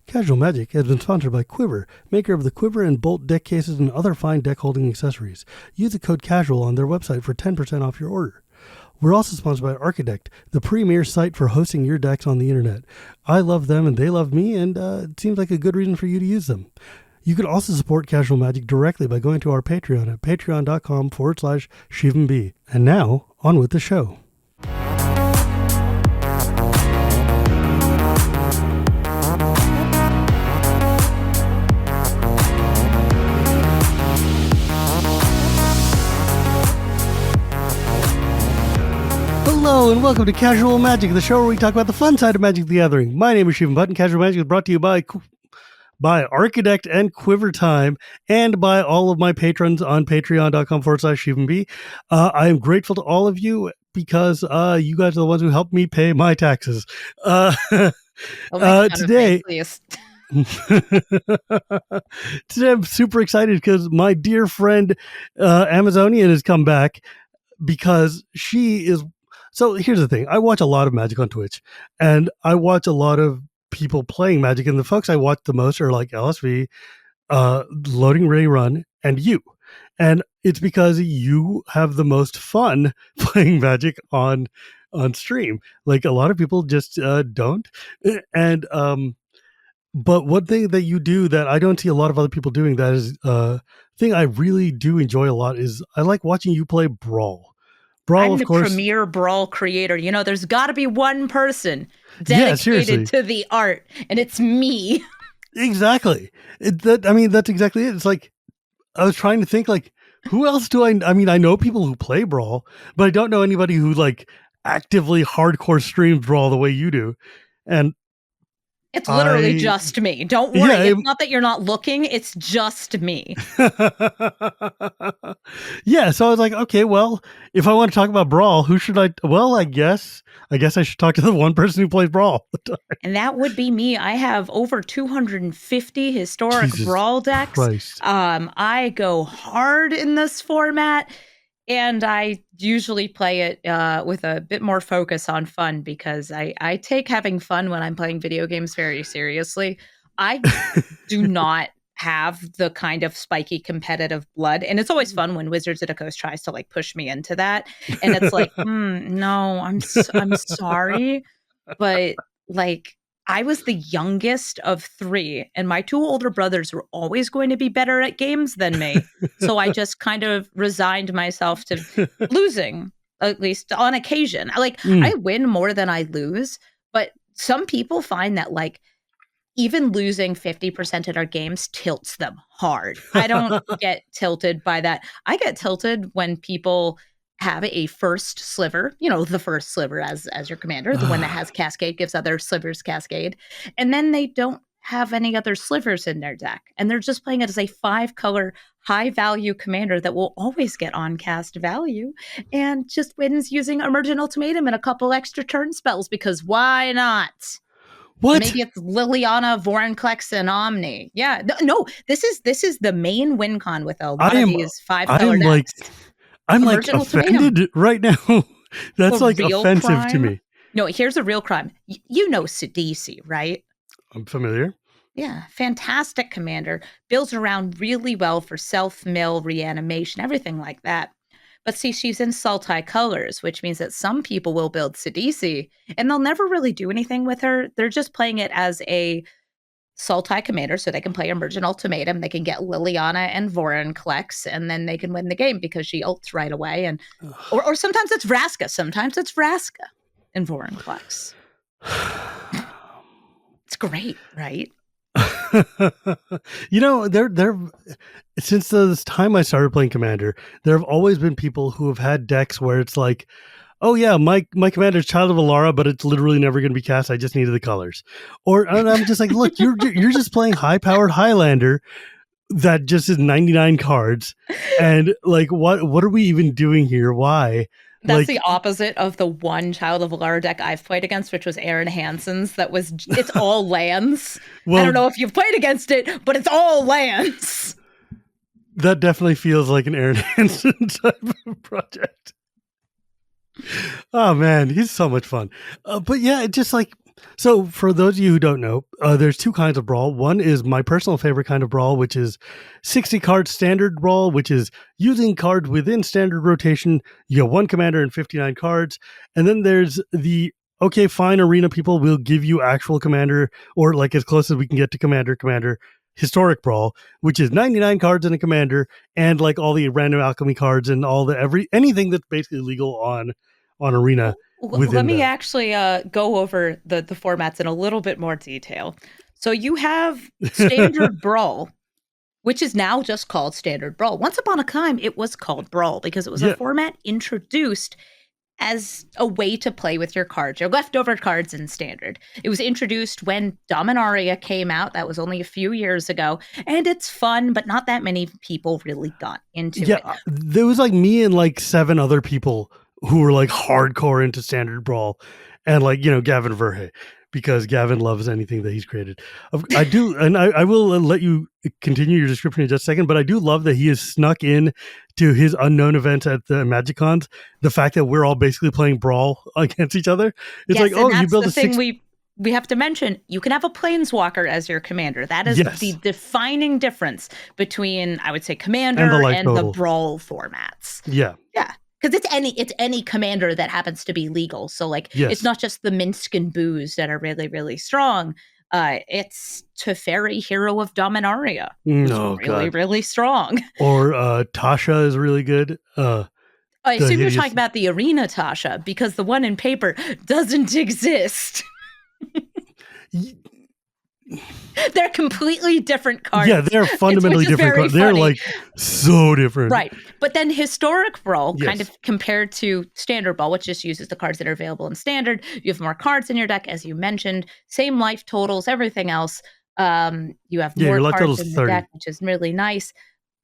Casual Magic has been sponsored by Quiver, maker of the Quiver and Bolt deck cases and other fine deck holding accessories. Use the code CASUAL on their website for 10% off your order. We're also sponsored by Architect, the premier site for hosting your decks on the internet. I love them and they love me, and it seems like a good reason for you to use them. You can also support Casual Magic directly by going to our Patreon at patreon.com/ShivamB. And now, on with the show. Hello and welcome to Casual Magic, the show where we talk about the fun side of Magic the Gathering. My name is Shivam, Bhatt, and Casual Magic is brought to you by Architect and Quiver Time, and by all of my patrons on patreon.com/ShivamB. I am grateful to all of you because you guys are the ones who helped me pay my taxes. Today, today I'm super excited because my dear friend Amazonian has come back because she is... So here's the thing. I watch a lot of Magic on Twitch, and I watch a lot of people playing Magic, and the folks I watch the most are like LSV, Loading Ready Run, and you. And it's because you have the most fun playing Magic on stream. Like, a lot of people just don't. And but one thing that you do that I don't see a lot of other people doing, that is thing I really do enjoy a lot, is I like watching you play Brawl. Brawl, I'm the premier Brawl creator. You know, there's got to be one person dedicated to the art, and it's me. Exactly. That's exactly it. It's like, I was trying to think, like, who else do I mean, I know people who play Brawl, but I don't know anybody who, like, actively hardcore streams Brawl the way you do. And it's literally just me. Don't worry. Yeah, it's not that you're not looking. It's just me. Yeah. So I was like, okay, well, if I want to talk about Brawl, who should I? Well, I guess I should talk to the one person who plays Brawl. And that would be me. I have over 250 historic Brawl decks. Christ. I go hard in this format. And I usually play it with a bit more focus on fun, because I take having fun when I'm playing video games very seriously. I do not have the kind of spiky competitive blood. And it's always fun when Wizards of the Coast tries to, like, push me into that. And it's like, no, I'm sorry. But, like, I was the youngest of three, and my two older brothers were always going to be better at games than me. So I just kind of resigned myself to losing, at least on occasion. I win more than I lose, but some people find that, like, even losing 50% at our games tilts them hard. I don't get tilted by that. I get tilted when people have a first sliver, you know, the first sliver as your commander, the one that has Cascade, gives other slivers Cascade, and then they don't have any other slivers in their deck, and they're just playing it as a 5-color high-value commander that will always get on-cast value, and just wins using Emergent Ultimatum and a couple extra turn spells, because why not? What? Maybe it's Liliana, Vorinclex, and Omni. Yeah, no, this is the main win con with a lot of these 5-color decks. I'm like offended right now. That's like offensive crime to me. No, here's a real crime. You know Sidisi, right? I'm familiar. Yeah, fantastic commander. Builds around really well for self-mill, reanimation, everything like that. But see, she's in Sultai colors, which means that some people will build Sidisi, and they'll never really do anything with her. They're just playing it as a Sultai commander, so they can play Emergent Ultimatum, they can get Liliana and Vorinclex, and then they can win the game because she ults right away. And or sometimes it's Vraska, and Vorinclex. It's great, right? You know, there since the time I started playing Commander, there have always been people who have had decks where it's like, oh yeah, my commander's Child of Alara, but it's literally never going to be cast. I just needed the colors. And I'm just like, look, you're just playing high-powered Highlander that just is 99 cards, and like, what are we even doing here? Why? That's the opposite of the one Child of Alara deck I've played against, which was Aaron Hansen's. It's all lands. Well, I don't know if you've played against it, but it's all lands. That definitely feels like an Aaron Hansen type of project. Oh man, he's so much fun. But yeah, it just like, So, for those of you who don't know, there's two kinds of Brawl. One is my personal favorite kind of Brawl, which is 60 card standard Brawl, which is using cards within standard rotation. You get one commander and 59 cards. And then there's the, okay, fine, arena people will give you actual commander, or like as close as we can get to commander, historic Brawl, which is 99 cards in a commander, and like all the random alchemy cards and all the anything that's basically legal on arena. Let me that. actually go over the formats in a little bit more detail. So you have standard Brawl, which is now just called standard Brawl. Once upon a time, it was called Brawl because it was a format introduced as a way to play with your cards, your leftover cards in standard. It was introduced when Dominaria came out. That was only a few years ago. And it's fun, but not that many people really got into it. There was like me and like 7 other people who were like hardcore into standard Brawl, and like, Gavin Verhey, because Gavin loves anything that he's created. I do, and I will let you continue your description in just a second, but I do love that he has snuck in to his unknown events at the MagicCons, the fact that we're all basically playing Brawl against each other. It's like, oh, you build the thing we have to mention, you can have a Planeswalker as your commander. That is the defining difference between, I would say, commander and the Brawl formats. Yeah. Yeah. Because it's any commander that happens to be legal. So like it's not just the Minsk and Booze that are really, really strong. It's Teferi, Hero of Dominaria. Really strong. Or Tasha is really good. I assume you're talking about the Arena Tasha, because the one in paper doesn't exist. They're completely different cards. Yeah, they're fundamentally different cards. They're like so different. Right. But then historic Brawl, kind of compared to standard Brawl, which just uses the cards that are available in standard. You have more cards in your deck, as you mentioned. Same life totals, everything else. You have more cards in the deck, which is really nice.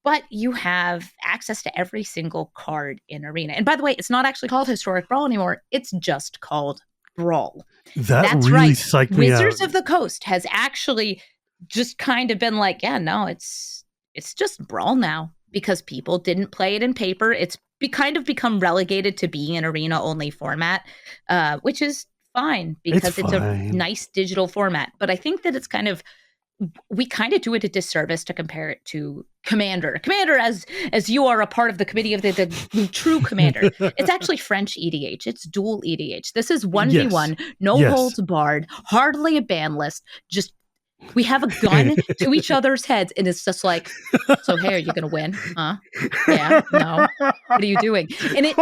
But you have access to every single card in Arena. And by the way, it's not actually called historic Brawl anymore. It's just called Brawl. That's really psyched me out. Wizards of the Coast has actually just kind of been like, it's just Brawl now, because people didn't play it in paper. It's kind of become relegated to being an arena-only format, which is fine because it's a nice digital format. But I think that it's we kind of do it a disservice to compare it to Commander. Commander, as you are a part of the committee of the true Commander, it's actually French EDH. It's dual EDH. This is 1v1, no holds barred, hardly a ban list, just we have a gun to each other's heads, and it's just like, so hey, are you gonna win? Huh? Yeah, no. What are you doing? And it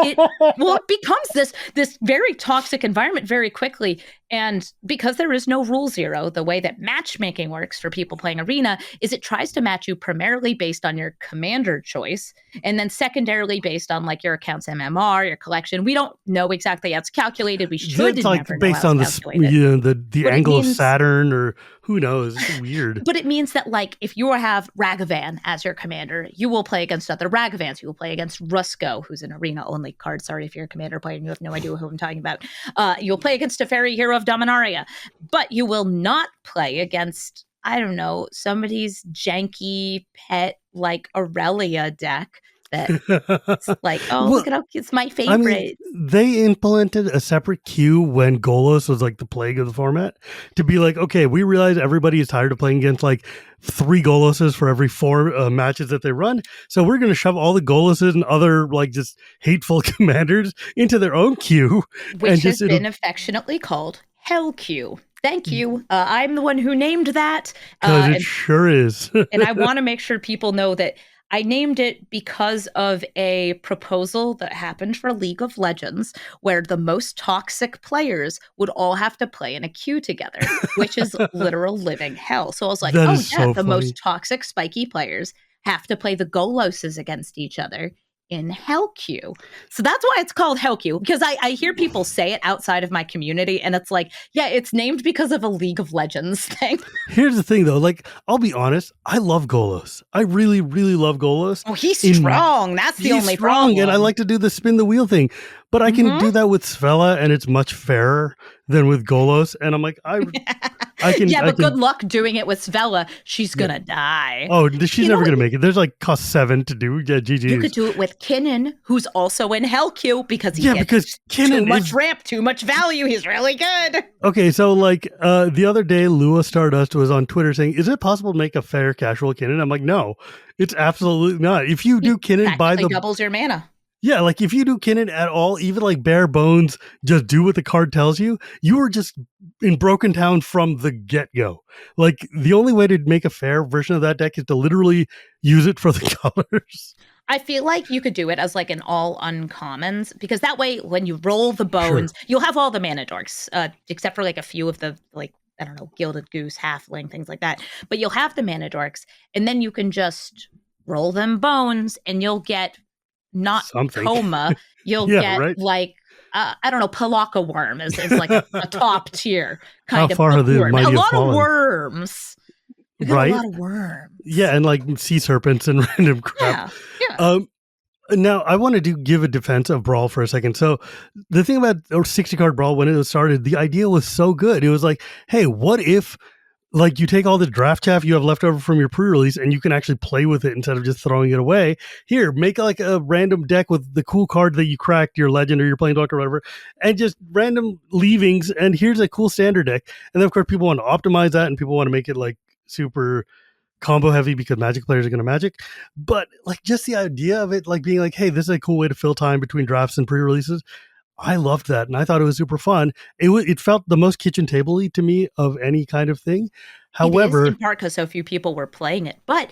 becomes this very toxic environment very quickly. And because there is no rule zero, the way that matchmaking works for people playing Arena is it tries to match you primarily based on your commander choice, and then secondarily based on like your account's MMR, your collection. We don't know exactly how it's calculated. We should it's like based on the angle of Saturn, or who knows? It's weird. But it means that like if you have Ragavan as your commander, you will play against other Ragavans. You will play against Rusko, who's an arena-only card. Sorry if you're a commander player and you have no idea who I'm talking about. You'll play against a Teferi, Hero of Dominaria. But you will not play against, I don't know, somebody's janky pet like Aurelia deck. That's like, look at how it's my favorite. I mean, they implemented a separate queue when Golos was like the plague of the format, to be like, okay, we realize everybody is tired of playing against like 3 Goloses for every 4 matches that they run, so we're going to shove all the Goloses and other like just hateful commanders into their own queue, which has been affectionately called Hell Queue. Thank you. I'm the one who named that. Because it sure is. And I want to make sure people know that I named it because of a proposal that happened for League of Legends, where the most toxic players would all have to play in a queue together, which is literal living hell. So I was like, the most toxic spiky players have to play the Goloses against each other in Hell Queue. So that's why it's called Hell Queue, because I hear people say it outside of my community, and it's like, yeah, it's named because of a League of Legends thing. Here's the thing, though. Like, I'll be honest, I love Golos. I really, really love Golos. Oh, he's strong. That's the only problem. And I like to do the spin the wheel thing. but I can Mhm. do that with Svella, and it's much fairer than with Golos. And I'm like, But good luck doing it with Svella. She's gonna die. Oh, she's You never know, gonna make it. There's like cost 7 to do. Yeah, GG's. you could do it with Kinnan, who's also in Hell Q because he because gets Kinnan too much ramp, too much value. He's really good. Okay, so like the other day, Lua Stardust was on Twitter saying, "Is it possible to make a fair casual Kinnan?" I'm like, no, it's absolutely not. If you do Kinnan by the doubles your mana. Yeah, like if you do Kinnan at all, even like bare bones, just do what the card tells you, you are just in Broken Town from the get-go. Like the only way to make a fair version of that deck is to literally use it for the colors. I feel like you could do it as like an all uncommons, because that way when you roll the bones, you'll have all the mana dorks, except for like a few of the like, I don't know, Gilded Goose, Halfling, things like that. But you'll have the mana dorks, and then you can just roll them bones and you'll get not Something. Coma, you'll get like I don't know, Palaka Worm is like a top tier kind of far are the worm. A mighty have lot of fallen? Worms. You get a lot of worms. Yeah, and like sea serpents and random crap. Yeah. Now I wanted to give a defense of Brawl for a second. So the thing about 60 card Brawl, when it was started, the idea was so good. It was like, hey, what if like you take all the draft chaff you have left over from your pre-release and you can actually play with it instead of just throwing it away. Here, make like a random deck with the cool card that you cracked, your legend or your Planeswalker or whatever, and just random leavings. And here's a cool standard deck. And then of course people want to optimize that and people want to make it like super combo heavy because Magic players are going to Magic. But like just the idea of it like being like, hey, this is a cool way to fill time between drafts and pre-releases. I loved that, and I thought it was super fun. It felt the most kitchen table-y to me of any kind of thing. However, it is in part because so few people were playing it, but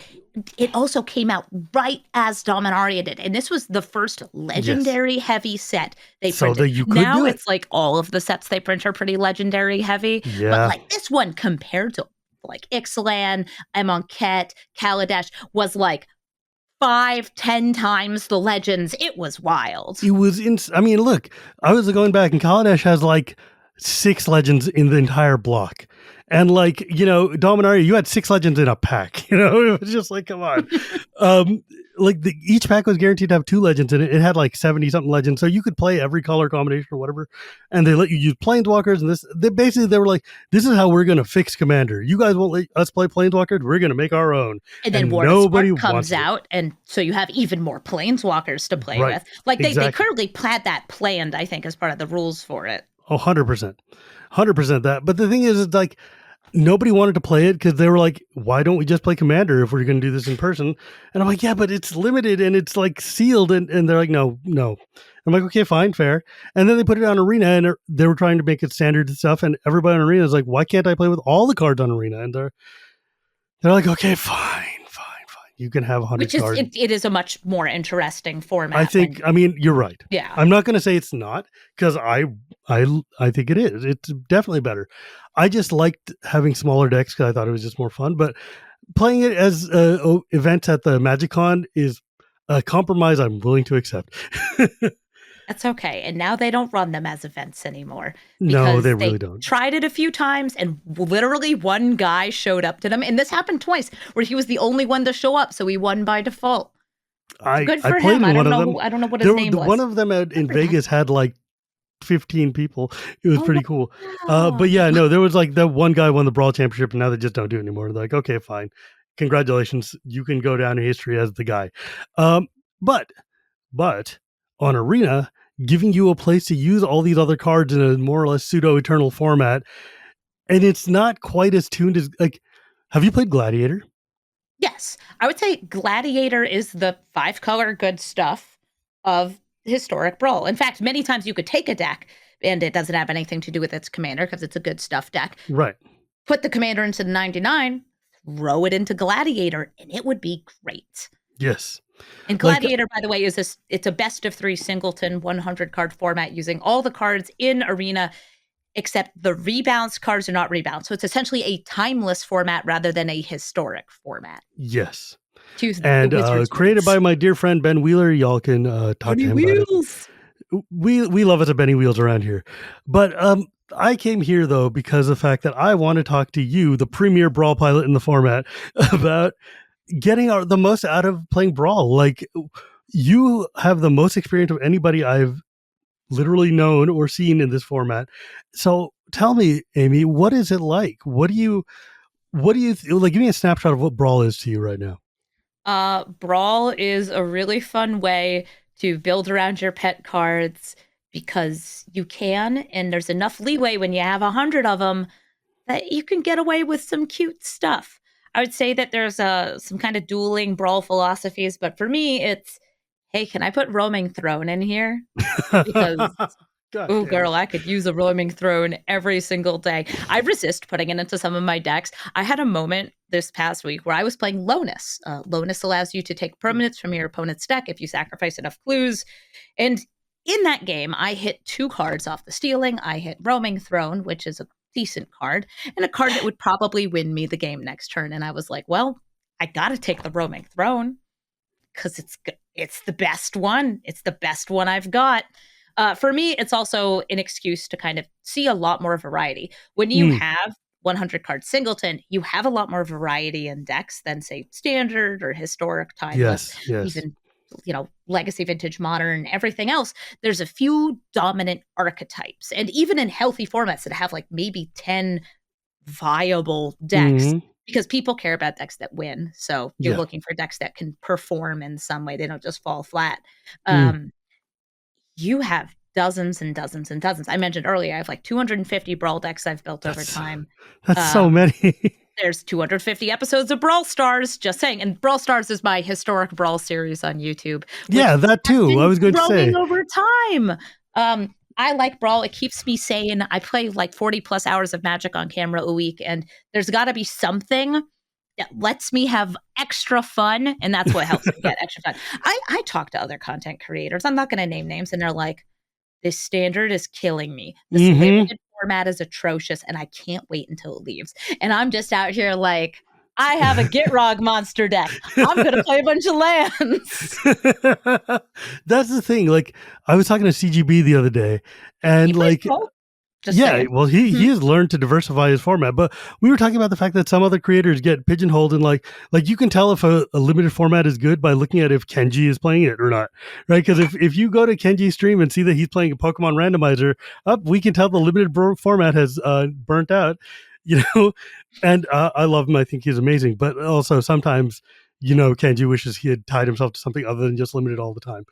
it also came out right as Dominaria did, and this was the first legendary heavy set they printed. So that you could now do it. It's like all of the sets they print are pretty legendary heavy, but like this one compared to like Ixalan, Amonkhet, Kaladesh was like 5-10 times the legends. It was wild. It was I mean, look, I was going back, and Kaladesh has like 6 legends in the entire block. And like, you know, Dominaria, you had 6 legends in a pack. You know, it was just like, come on. Like each pack was guaranteed to have 2 legends in it. It had like 70 something legends, so you could play every color combination or whatever. And they let you use Planeswalkers, and they were like, this is how we're going to fix Commander. You guys won't let us play Planeswalkers. We're going to make our own. And then nobody comes out, and so you have even more Planeswalkers to play with. Like they clearly had that planned, I think, as part of the rules for it. Oh, 100%. 100% that. But the thing is, it's like, nobody wanted to play it because they were like, why don't we just play Commander if we're going to do this in person? And I'm like, yeah, but it's limited and it's like sealed. And they're like, no. I'm like, okay, fine, fair. And then they put it on Arena, and they were trying to make it standard and stuff. And everybody on Arena is like, why can't I play with all the cards on Arena? And they're like, okay, fine. You can have 100 cards. It is a much more interesting format. I think, I mean, you're right. Yeah. I'm not going to say it's not, because I think it is. It's definitely better. I just liked having smaller decks because I thought it was just more fun. But playing it as events at the MagicCon is a compromise I'm willing to accept. That's okay. And now they don't run them as events anymore. No, they really don't. Tried it a few times, and literally one guy showed up to them. And this happened twice, where he was the only one to show up, so he won by default. Good for him. I don't know what his name was. One of them in Vegas had like 15 people. It was pretty cool. But yeah, no, there was like that one guy won the Brawl Championship, and now they just don't do it anymore. They're like, okay, fine. Congratulations. You can go down in history as the guy. But on Arena, giving you a place to use all these other cards in a more or less pseudo-eternal format, and it's not quite as tuned as, like, have you played Gladiator? Yes. I would say Gladiator is the 5-color good stuff of historic Brawl. In fact, many times you could take a deck, and it doesn't have anything to do with its commander because it's a good stuff deck. Right. Put the commander into the 99, throw it into Gladiator, and it would be great. Yes. And Gladiator, by the way, it's a best of 3 singleton 100 card format using all the cards in Arena, except the rebalance cards are not rebalanced. So it's essentially a timeless format rather than a historic format. Yes. And created by my dear friend Ben Wheeler. Y'all can talk to him about it. We love us a Benny Wheels around here. But I came here, though, because of the fact that I want to talk to you, the premier Brawl pilot in the format, about getting the most out of playing Brawl. Like, you have the most experience of anybody I've literally known or seen in this format. So tell me, Amy, what is it like? What do you like? Give me a snapshot of what Brawl is to you right now. Brawl is a really fun way to build around your pet cards because you can, and there's enough leeway when you have 100 of them that you can get away with some cute stuff. I would say that there's some kind of dueling Brawl philosophies, but for me, it's, hey, can I put Roaming Throne in here? Because Gosh, oh, damn girl, I could use a roaming throne every single day. I resist putting it into some of my decks. I had a moment this past week where I was playing Lonus. Lonus allows you to take permanents from your opponent's deck if you sacrifice enough clues. And in that game, I hit 2 cards off the stealing. I hit Roaming Throne, which is a decent card, and a card that would probably win me the game next turn. And I was like, well, I got to take the Roaming Throne because it's the best one. It's the best one I've got. For me, it's also an excuse to kind of see a lot more variety. When you have 100 card singleton, you have a lot more variety in decks than, say, standard or historic, timeless, yes. even, legacy, vintage, modern, everything else. There's a few dominant archetypes. And even in healthy formats that have like maybe 10 viable decks, because people care about decks that win. So you're looking for decks that can perform in some way. They don't just fall flat. You have dozens and dozens and dozens. I mentioned earlier, I have like 250 Brawl decks I've built over time. That's so many. There's 250 episodes of Brawl Stars, just saying. And Brawl Stars is my historic Brawl series on YouTube. Yeah, that too. I was going to say. Over time. I like Brawl. It keeps me sane. I play like 40 plus hours of Magic on camera a week, and there's got to be something that lets me have extra fun, and that's what helps me get extra fun. I talk to other content creators. I'm not going to name names, and they're like, this standard is killing me. This limited format is atrocious, and I can't wait until it leaves. And I'm just out here like, I have a Gitrog monster deck. I'm going to play a bunch of lands. That's the thing. Like, I was talking to CGB the other day, and like, saying. Well, he has learned to diversify his format, but we were talking about the fact that some other creators get pigeonholed in like you can tell if a limited format is good by looking at if Kenji is playing it or not, right? Because if you go to Kenji's stream and see that he's playing a Pokemon randomizer, we can tell the limited format has burnt out, and I love him. I think he's amazing, but also sometimes, Kenji wishes he had tied himself to something other than just limited all the time.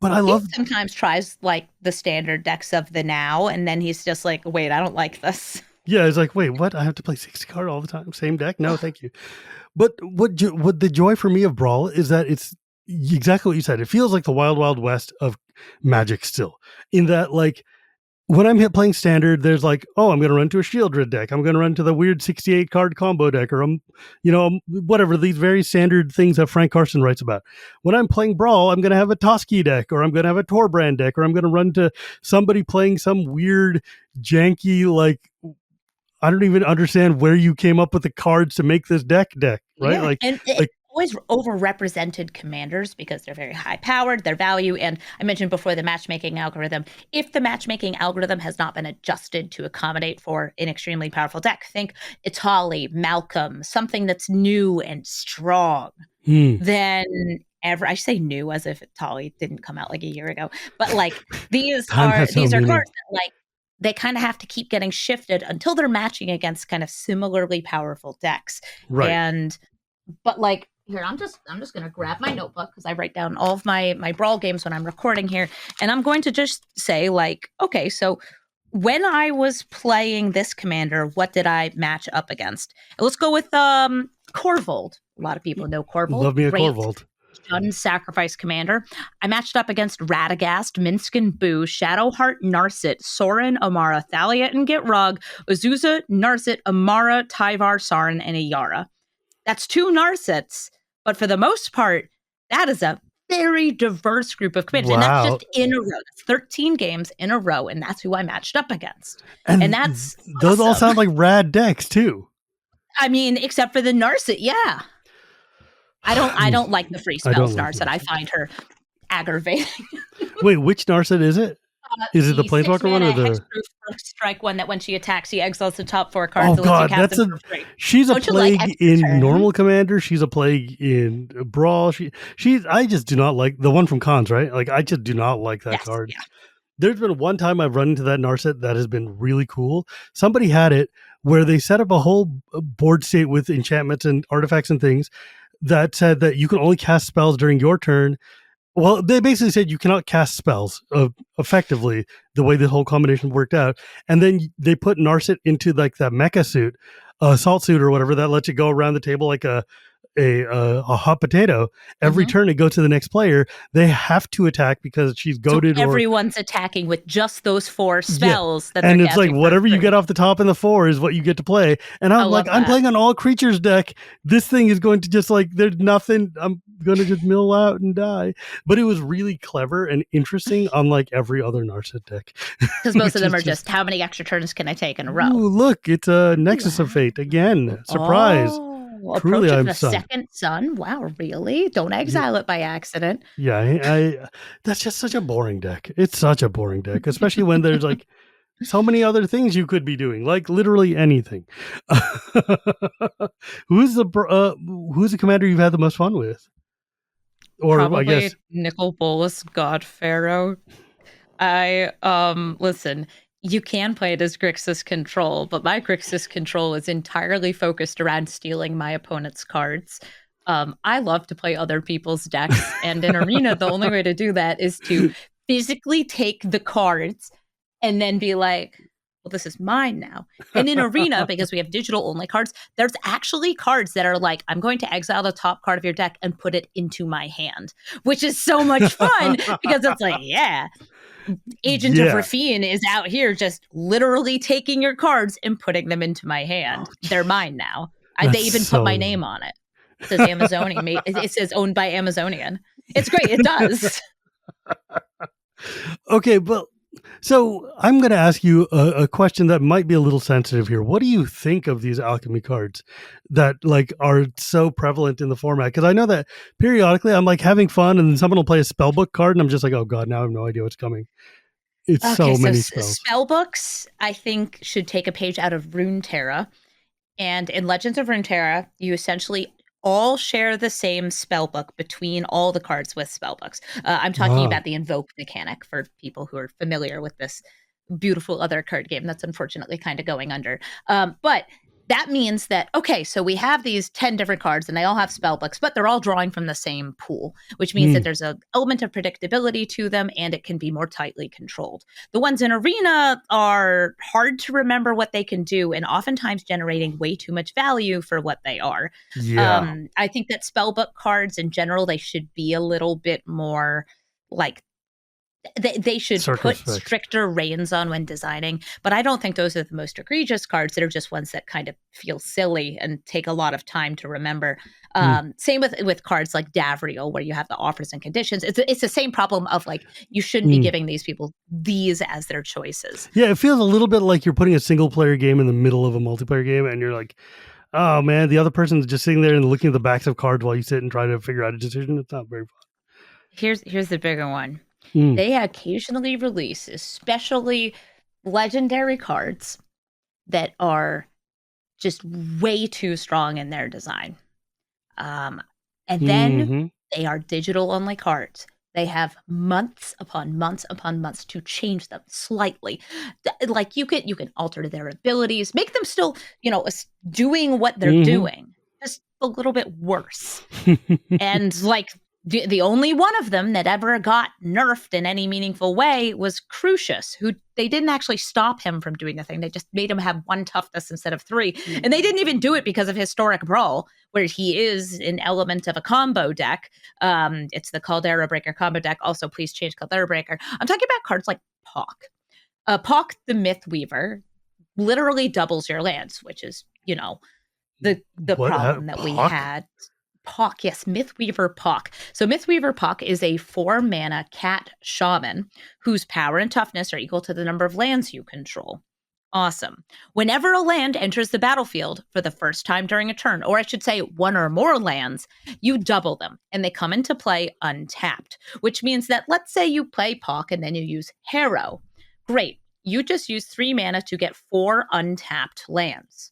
But I love. He sometimes tries like the standard decks of the now, and then he's just like, "Wait, I don't like this." Yeah, it's like, wait, what? I have to play 60 card all the time, same deck? No, thank you. But what the joy for me of Brawl is that it's exactly what you said. It feels like the wild, wild west of Magic still. In that, like, when I'm playing standard, there's like, oh, I'm going to run to a Shieldred deck. I'm going to run to the weird 68 card combo deck, or whatever, these very standard things that Frank Carson writes about. When I'm playing Brawl, I'm going to have a Toski deck, or I'm going to have a Torbrand deck, or I'm going to run to somebody playing some weird, janky, like, I don't even understand where you came up with the cards to make this deck, right? Yeah, and always overrepresented commanders because they're very high powered, their value. And I mentioned before the matchmaking algorithm. If the matchmaking algorithm has not been adjusted to accommodate for an extremely powerful deck, think Itali, Malcolm, something that's new and strong, then I say new as if Itali didn't come out like a year ago. But like these are cards that like they kind of have to keep getting shifted until they're matching against kind of similarly powerful decks. Right. But like, here, I'm just going to grab my notebook because I write down all of my Brawl games when I'm recording here. And I'm going to just say like, okay, so when I was playing this commander, what did I match up against? Let's go with Corvold. A lot of people know Corvold. Love me a Corvold. Sacrifice commander. I matched up against Radagast, Minskin Boo, Shadowheart, Narset, Sorin, Amara, Thalia, and Gitrog, Azusa, Narset, Amara, Tyvar, Sarin, and Ayara. That's 2 Narsets, but for the most part, that is a very diverse group of commanders. Wow. And that's just in a row. That's 13 games in a row, and that's who I matched up against. And that's those all sound like rad decks too. I mean, except for the Narset, yeah. I don't like the free spells Narset. I find her aggravating. Wait, which Narset is it? Is it the Planeswalker one or the hexproof strike one that when she attacks, she exiles the top 4 cards? Oh God, she's a plague in normal commander. She's a plague in Brawl. I just do not like the one from Cons, right? Like I just do not like that card. Yeah. There's been one time I've run into that Narset that has been really cool. Somebody had it where they set up a whole board state with enchantments and artifacts and things that said that you can only cast spells during your turn. Well, they basically said you cannot cast spells effectively the way the whole combination worked out. And then they put Narset into like that mecha suit, assault suit or whatever that lets you go around the table like a hot potato. Every turn it goes to the next player. They have to attack because she's goaded. So everyone's attacking with just those 4 spells. Yeah. And it's like whatever you get off the top in the 4 is what you get to play. And I'm like, I'm playing an all creatures deck. This thing is going to just like, there's nothing. I'm going to just mill out and die. But it was really clever and interesting, unlike every other Narset deck. Because most of them are just how many extra turns can I take in a row? Ooh, look, it's a Nexus of Fate again. Surprise. Truly, approaching the second sun. Wow, really? Don't exile it by accident. Yeah, I that's just such a boring deck. It's such a boring deck, especially when there's like so many other things you could be doing, like literally anything. Who's the commander you've had the most fun with? Or probably, I guess, Nicol Bolas God Pharaoh. Listen. You can play it as Grixis Control, but my Grixis Control is entirely focused around stealing my opponent's cards. I love to play other people's decks, and in Arena, the only way to do that is to physically take the cards and then be like, well, this is mine now. And in Arena, because we have digital-only cards, there's actually cards that are like, I'm going to exile the top card of your deck and put it into my hand, which is so much fun because it's like, yeah. Agent of Rafine is out here just literally taking your cards and putting them into my hand. They're mine now. They even put my name on it. It says Amazonian. It says owned by Amazonian. It's great. It does. Okay, but so I'm going to ask you a question that might be a little sensitive here. What do you think of these Alchemy cards that like are so prevalent in the format? Because I know that periodically I'm like having fun, and then someone will play a spellbook card, and I'm just like, oh god, now I have no idea what's coming. It's so many spells. Spellbooks, I think, should take a page out of Runeterra. And in Legends of Runeterra, you essentially all share the same spellbook between all the cards with spellbooks. I'm talking about the invoke mechanic for people who are familiar with this beautiful other card game that's unfortunately kind of going under. But that means that, okay, so we have these 10 different cards and they all have spellbooks, but they're all drawing from the same pool, which means that there's an element of predictability to them and it can be more tightly controlled. The ones in Arena are hard to remember what they can do and oftentimes generating way too much value for what they are. Yeah. I think that spellbook cards in general, they should be a little bit more like they should put stricter reins on when designing, but I don't think those are the most egregious cards. That are just ones that kind of feel silly and take a lot of time to remember. Same with cards like Davriel, where you have the offers and conditions. It's the same problem of like, you shouldn't be giving these people these as their choices. Yeah, it feels a little bit like you're putting a single player game in the middle of a multiplayer game, and you're like, oh man, the other person's just sitting there and looking at the backs of cards while you sit and try to figure out a decision. It's not very fun. Here's the bigger one. They occasionally release, especially legendary cards that are just way too strong in their design. And then they are digital only cards. They have months upon months upon months to change them slightly. Like you can alter their abilities, make them still, doing what they're doing, just a little bit worse. And like, the only one of them that ever got nerfed in any meaningful way was Crucius, who they didn't actually stop him from doing the thing. They just made him have 1 toughness instead of 3. And they didn't even do it because of Historic Brawl, where he is an element of a combo deck. It's the Caldera Breaker combo deck. Also, please change Caldera Breaker. I'm talking about cards like Pock. Pock the Mythweaver literally doubles your lands, which is, the problem that we had. Pock, yes, Mythweaver Pock. So Mythweaver Pock is a 4-mana cat shaman whose power and toughness are equal to the number of lands you control. Awesome. Whenever a land enters the battlefield for the first time during a turn, or I should say 1 or more lands, you double them and they come into play untapped, which means that let's say you play Pock and then you use Harrow. Great. You just use 3 mana to get 4 untapped lands.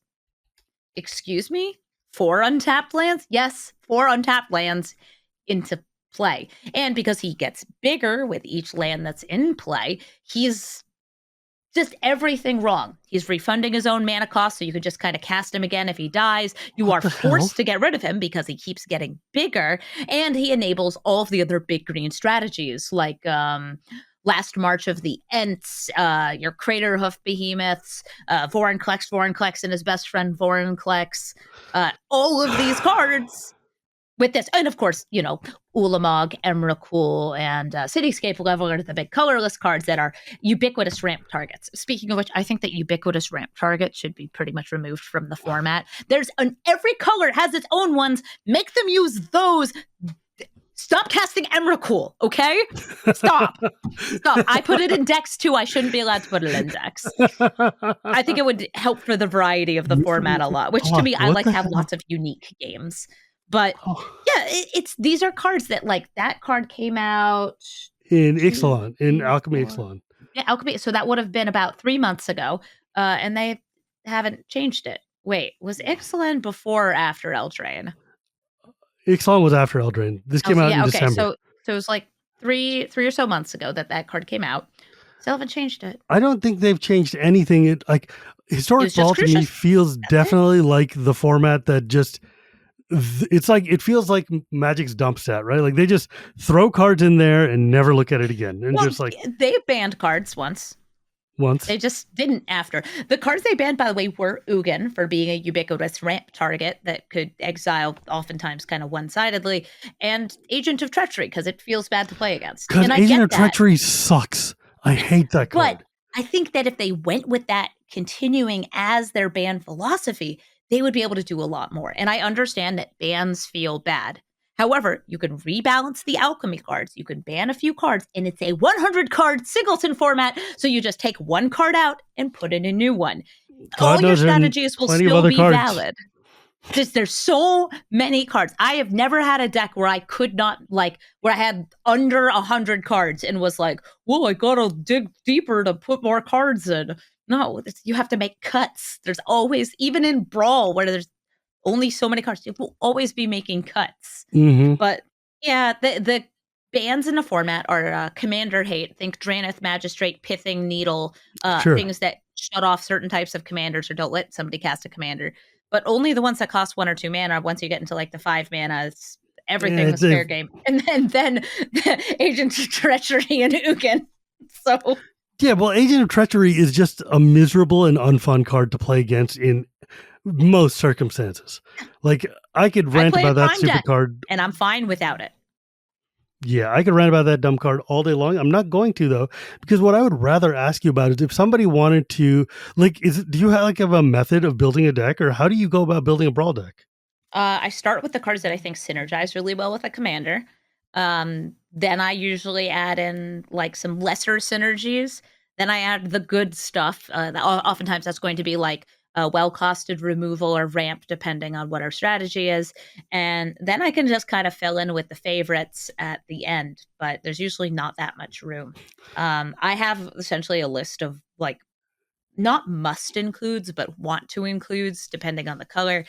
Excuse me? 4 untapped lands? Yes, 4 untapped lands into play. And because he gets bigger with each land that's in play, he's just everything wrong. He's refunding his own mana cost, so you could just kind of cast him again if he dies. You What are the hell? forced to get rid of him because he keeps getting bigger, and he enables all of the other big green strategies like Last March of the Ents, your Crater Hoof Behemoths, Vorinclex, and his best friend Vorinclex. All of these cards with this, and of course, Ulamog, Emrakul, and Cityscape Leveler are the big colorless cards that are ubiquitous ramp targets. Speaking of which, I think that ubiquitous ramp target should be pretty much removed from the format. Every color has its own ones. Make them use those. Stop casting Emrakul, okay? Stop. I put it in decks too. I shouldn't be allowed to put it in decks. I think it would help for the variety of the format a lot, which to me, I like to have lots of unique games. But yeah, these are cards that that card came out in Ixalan, in Alchemy Ixalan. Yeah, Alchemy. So that would have been about 3 months ago, and they haven't changed it. Wait, was Ixalan before or after Eldraine? Ixalan was after Eldraine. This came out in December. So it was like three or so months ago that card came out. Still haven't changed it. I don't think they've changed anything. Historic Brawl to me feels definitely like the format that just. It's like it feels like Magic's dump stat, right? Like they just throw cards in there and never look at it again, and just like they banned cards once. They just didn't after. The cards they banned, by the way, were Ugin for being a ubiquitous ramp target that could exile oftentimes kind of one-sidedly, and Agent of Treachery because it feels bad to play against. Because Agent of Treachery sucks. I hate that card. But I think that if they went with that continuing as their ban philosophy, they would be able to do a lot more. And I understand that bans feel bad. However, you can rebalance the alchemy cards. You can ban a few cards, and it's a 100-card singleton format. So you just take one card out and put in a new one. All your strategies will still be valid. There's so many cards. I have never had a deck where I could not, where I had under 100 cards and was like, well, I gotta dig deeper to put more cards in. No, you have to make cuts. There's always, even in Brawl, where there's only so many cards, you will always be making cuts. Mm-hmm. But yeah, the bans in the format are commander hate. Think Drannith Magistrate, Pithing Needle, things that shut off certain types of commanders or don't let somebody cast a commander. But only the ones that cost 1 or 2 mana. Once you get into the 5 mana, everything's fair game. And then Agent of Treachery and Ugin. So yeah, well, Agent of Treachery is just a miserable and unfun card to play against in most circumstances. I could rant about that stupid card. And I'm fine without it. Yeah, I could rant about that dumb card all day long. I'm not going to, though, because what I would rather ask you about is if somebody wanted to, do you have a method of building a deck, or how do you go about building a Brawl deck? I start with the cards that I think synergize really well with a commander. Then I usually add in some lesser synergies. Then I add the good stuff. Oftentimes that's going to be well-costed removal or ramp, depending on what our strategy is. And then I can just kind of fill in with the favorites at the end, but there's usually not that much room. I have essentially a list of not must includes, but want to includes, depending on the color.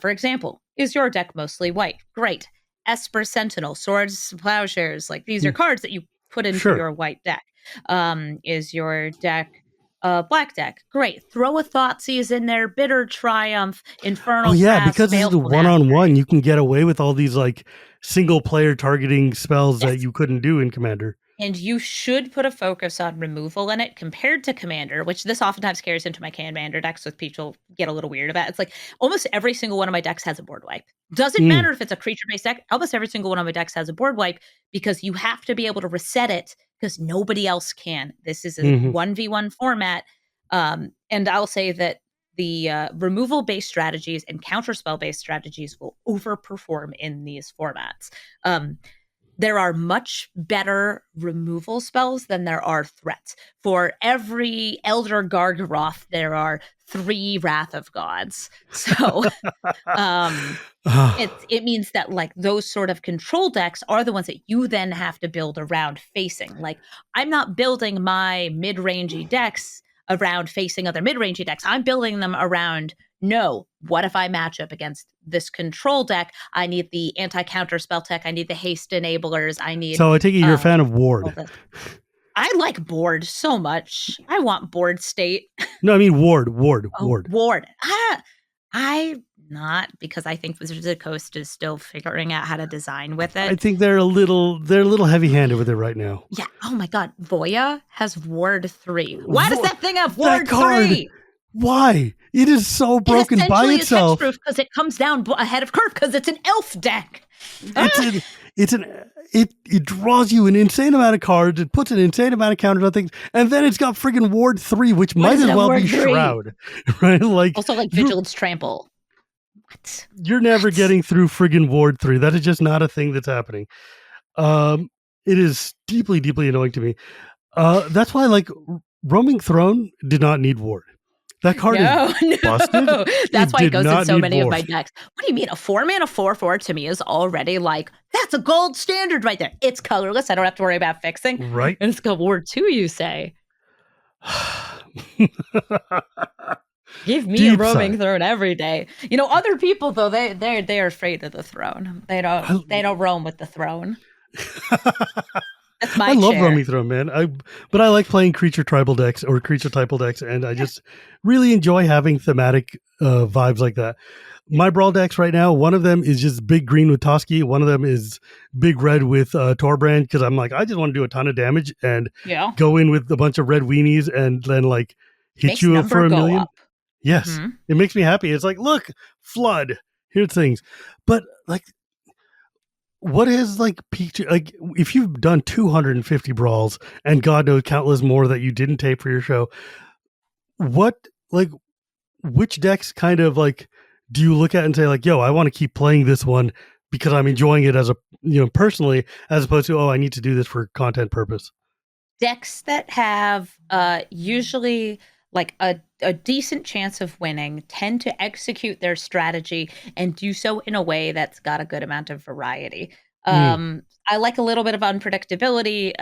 For example, is your deck mostly white? Great. Esper Sentinel, Swords, Plowshares, these are cards that you put into your white deck. Is your deck black deck? Great. Throw a Thoughtseize in there, Bitter Triumph, Infernal Grasp, because this is a one-on-one, you can get away with all these single player targeting spells that you couldn't do in Commander. And you should put a focus on removal in it compared to Commander, which this oftentimes carries into my Commander decks, so people get a little weird about it. It's almost every single one of my decks has a board wipe. Doesn't matter if it's a creature-based deck. Almost every single one of my decks has a board wipe because you have to be able to reset it because nobody else can. This is a 1v1 format. And I'll say that the removal-based strategies and counterspell-based strategies will overperform in these formats. There are much better removal spells than there are threats. For every Elder Gargaroth, there are 3 Wrath of Gods. So it means that those sort of control decks are the ones that you then have to build around facing. I'm not building my mid-rangey decks around facing other mid-rangey decks. I'm building them around No, what if I match up against this control deck? I need the anti-counter spell tech. I need the haste enablers. I need. So I take it you're a fan of all Ward. this. I like board so much. I want board state. No, I mean Ward. Ward. Ward. I not, because I think Wizards of the Coast is still figuring out how to design with it. I think they're a little heavy-handed with it right now. Yeah. Oh my God. Voya has Ward 3. Why does that thing have Ward 3? Why? It is so broken by itself. It's because it comes down ahead of curve because it's an elf deck. It draws you an insane amount of cards. It puts an insane amount of counters on things, and then it's got friggin' Ward 3, which might as well be Shroud, right? Like also like Vigilance Trample. What? You're never getting through friggin' Ward 3. That is just not a thing that's happening. It is deeply, deeply annoying to me. That's why, like, Roaming Throne did not need Ward. That card is busted. That's why it goes in so many of my decks. What do you mean? A 4-mana 4/4 to me is already like, that's a gold standard right there. It's colorless. I don't have to worry about fixing. Right. And it's got Ward 2, you say. Give me a Roaming Throne every day. You know, other people though, they're afraid of the throne. They don't roam with the throne. That's my I love chair. Roaming Throne, man. But I like playing creature tribal decks or creature typal decks, and I just really enjoy having thematic vibes like that. My Brawl decks right now, one of them is just big green with Toski. One of them is big red with Torbrand, because I'm like, I just want to do a ton of damage and go in with a bunch of red weenies and then like hit you for a million. Up. Yes, It makes me happy. It's like, look, flood. Here's things. But like, what is like peak? Like, if you've done 250 brawls and God knows countless more that you didn't tape for your show, which decks kind of like do you look at and say like, yo, I want to keep playing this one because I'm enjoying it as a, personally, as opposed to, oh, I need to do this for content purpose? Decks that have usually like a decent chance of winning tend to execute their strategy and do so in a way that's got a good amount of variety. I like a little bit of unpredictability,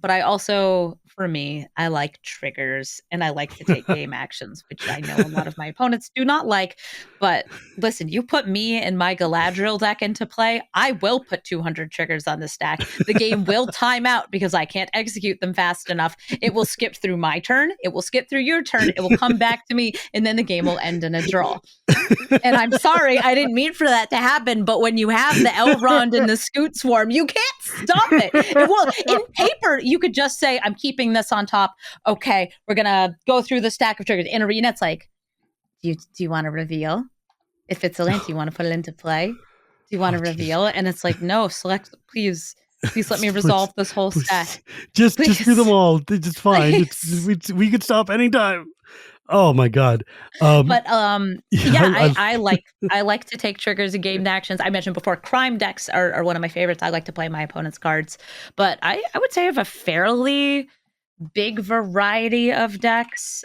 but I also, for me, I like triggers and I like to take game actions, which I know a lot of my opponents do not like. But listen, you put me and my Galadriel deck into play, I will put 200 triggers on the stack. The game will time out because I can't execute them fast enough. It will skip through my turn. It will skip through your turn. It will come back to me, and then the game will end in a draw. And I'm sorry, I didn't mean for that to happen, but when you have the Elrond and the Scoot Swarm, you can't stop it. In paper, you could just say, I'm keeping this on top. Okay, we're going to go through the stack of triggers. In Arena, it's like, do you want to reveal? If it's a land, do you want to put it into play? Do you want to reveal? And it's like, no, select, please let me resolve this whole stack. Just do them all. It's fine. We could stop anytime. Oh my God. I like to take triggers and game actions. I mentioned before, crime decks are one of my favorites. I like to play my opponent's cards, but I would say I have a fairly big variety of decks.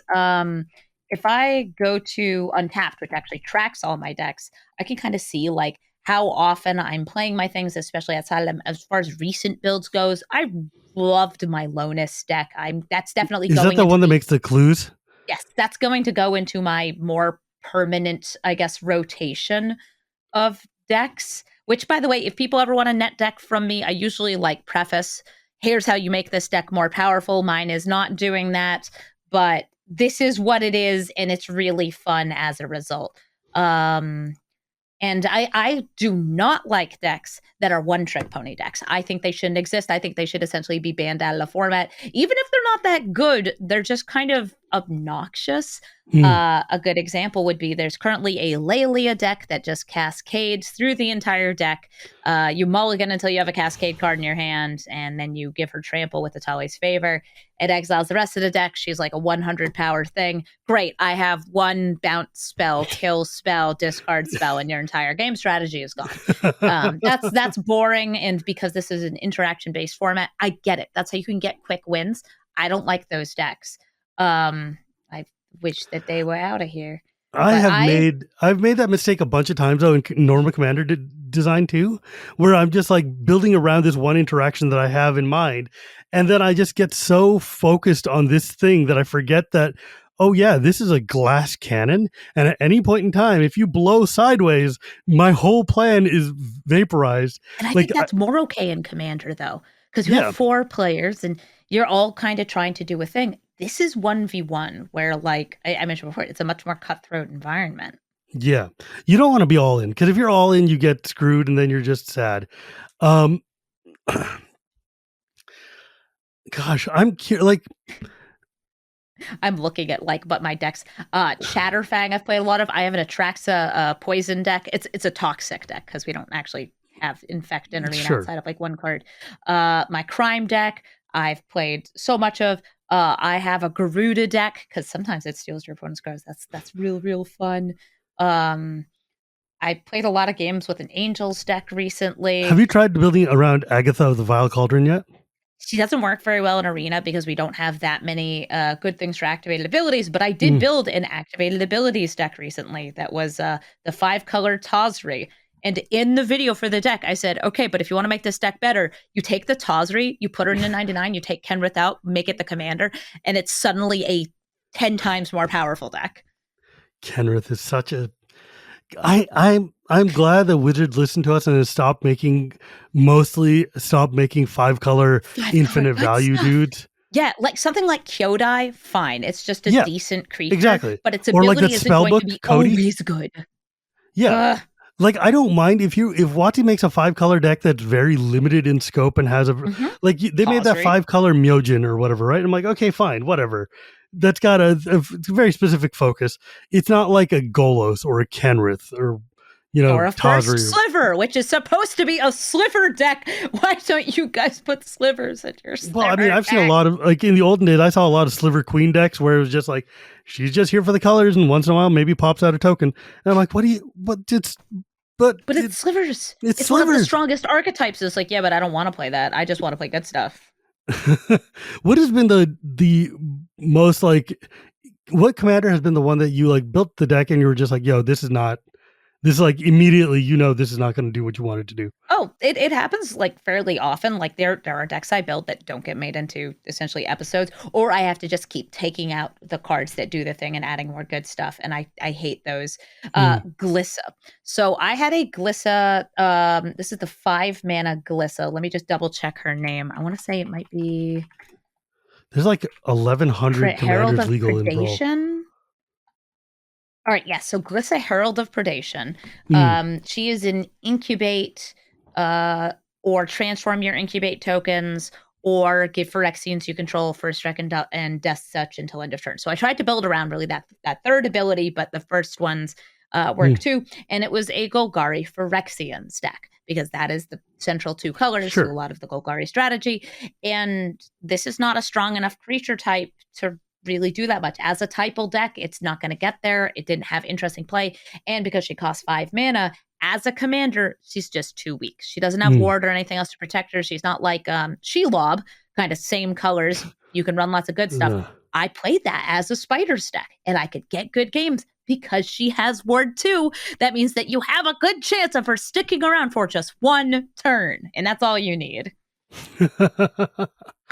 If I go to Untapped, which actually tracks all my decks, I can kind of see like how often I'm playing my things, especially outside of them. As far as recent builds goes, I loved my Lonus deck. That's definitely Is that the one that makes the clues? Yes, that's going to go into my more permanent, I guess, rotation of decks. Which, by the way, if people ever want a net deck from me, I usually like preface, here's how you make this deck more powerful. Mine is not doing that, but this is what it is, and it's really fun as a result. And I do not like decks that are one-trick pony decks. I think they shouldn't exist. I think they should essentially be banned out of the format. Even if they're not that good, they're just kind of obnoxious. A good example would be there's currently a Lelia deck that just cascades through the entire deck. You mulligan until you have a cascade card in your hand, and then you give her trample with Atali's favor. It exiles the rest of the deck. She's like a 100 power thing. Great. I have one bounce spell, kill spell, discard spell, and your entire game strategy is gone. That's boring. And because this is an interaction based format, I get it. That's how you can get quick wins. I don't like those decks. I wish that they were out of here. I've made that mistake a bunch of times though in Norma Commander design too, where I'm just like building around this one interaction that I have in mind, and then I just get so focused on this thing that I forget that, oh yeah, this is a glass cannon, and at any point in time, if you blow sideways, my whole plan is vaporized. And I Like, think that's more okay in Commander, though, because you have yeah, 4 players and you're all kind of trying to do a thing. This is 1v1, where, like I mentioned before, it's a much more cutthroat environment. yeah, you don't want to be all in, because if you're all in, you get screwed, and then you're just sad. Um, gosh, like, I'm looking at but my decks. Chatterfang I've played a lot of. I have an Atraxa poison deck. It's a toxic deck because we don't actually have Infect and Arena outside of like one card. My Crime deck I've played so much of. I have a Garuda deck because sometimes it steals your opponent's cards. That's real fun. I played a lot of games with an Angels deck recently. Have you tried building around Agatha of the Vile Cauldron yet? She doesn't work very well in Arena because we don't have that many good things for activated abilities, but I did build an activated abilities deck recently that was the 5-color Tazri. And in the video for the deck, I said, okay, but if you want to make this deck better, you take the Tazri, you put her in a 99, you take Kenrith out, make it the commander, and it's suddenly a 10 times more powerful deck. Kenrith is such a... I'm glad that Wizards listened to us and has stopped making 5-color infinite value dudes. Yeah, like something like Kyodai, fine. It's just a decent creature. Exactly. But its ability isn't going to be always good. Yeah. Like, I don't mind if Wati makes a 5-color deck that's very limited in scope and has like they made that 5-color Myojin or whatever, right? I'm like, okay, fine, whatever. That's got a very specific focus. It's not like a Golos or a Kenrith or or a First Sliver, which is supposed to be a sliver deck. Why don't you guys put slivers in your sliver? Well, I mean, I've seen a lot of, like, in the olden days, I saw a lot of Sliver Queen decks where it was just like, she's just here for the colors, and once in a while maybe pops out a token. And I'm like, but it's slivers. It's slivers. One of the strongest archetypes. It's like, yeah, but I don't want to play that. I just want to play good stuff. What has been the most, like, what commander has been the one that you like built the deck and you were just like, yo, this is like immediately, this is not going to do what you want it to do? Oh, it happens like fairly often. Like there are decks I build that don't get made into essentially episodes, or I have to just keep taking out the cards that do the thing and adding more good stuff. And I hate those. Glissa. So I had a Glissa. This is the 5-mana Glissa. Let me just double check her name. I want to say it might be. There's like 1,100 commanders legal in Brawl. All right, yes. So Glissa, Herald of Predation. She is an incubate or transform your incubate tokens or give Phyrexians you control first strike and death such until end of turn. So I tried to build around really that third ability, but the first ones work too. And it was a Golgari Phyrexians deck because that is the central 2 colors to a lot of the Golgari strategy. And this is not a strong enough creature type to really do that much. As a typal deck, it's not going to get there. It didn't have interesting play. And because she costs 5 mana, as a commander, she's just too weak. She doesn't have ward or anything else to protect her. She's not like Shelob, kind of same colors. You can run lots of good stuff. I played that as a Spiders deck, and I could get good games because she has ward 2. That means that you have a good chance of her sticking around for just 1 turn, and that's all you need.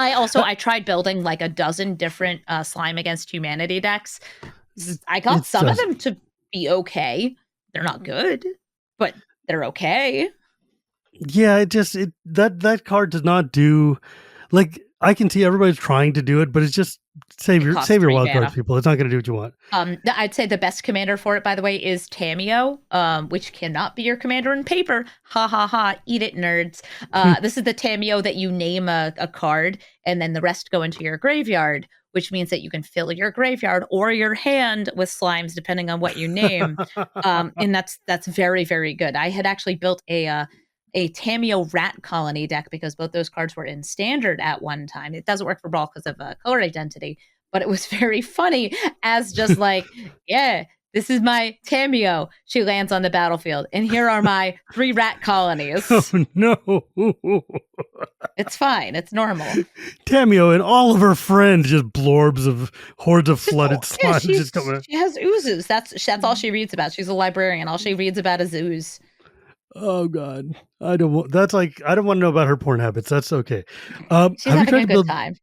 I tried building like a dozen different Slime Against Humanity decks. I got some of them to be okay. They're not good, but they're okay. Yeah, that card does not do, like, I can see everybody's trying to do it, but it's just save your wild cards, people. It's not going to do what you want. I'd say the best commander for it, by the way, is Tamiyo, which cannot be your commander in paper. Ha ha ha! Eat it, nerds. This is the Tamiyo that you name a card, and then the rest go into your graveyard, which means that you can fill your graveyard or your hand with slimes, depending on what you name. And that's very, very good. I had actually built a Tamiyo Rat Colony deck because both those cards were in Standard at one time. It doesn't work for Brawl because of color identity, but it was very funny as just like, yeah, this is my Tamiyo. She lands on the battlefield, and here are my 3 rat colonies. Oh, no. It's fine. It's normal. Tamiyo and all of her friends, just blorbs of hordes of flooded slime just coming out. She has oozes. That's all she reads about. She's a librarian. All she reads about is ooze. Oh God, I don't want to know about her porn habits. That's okay. She's having a good time.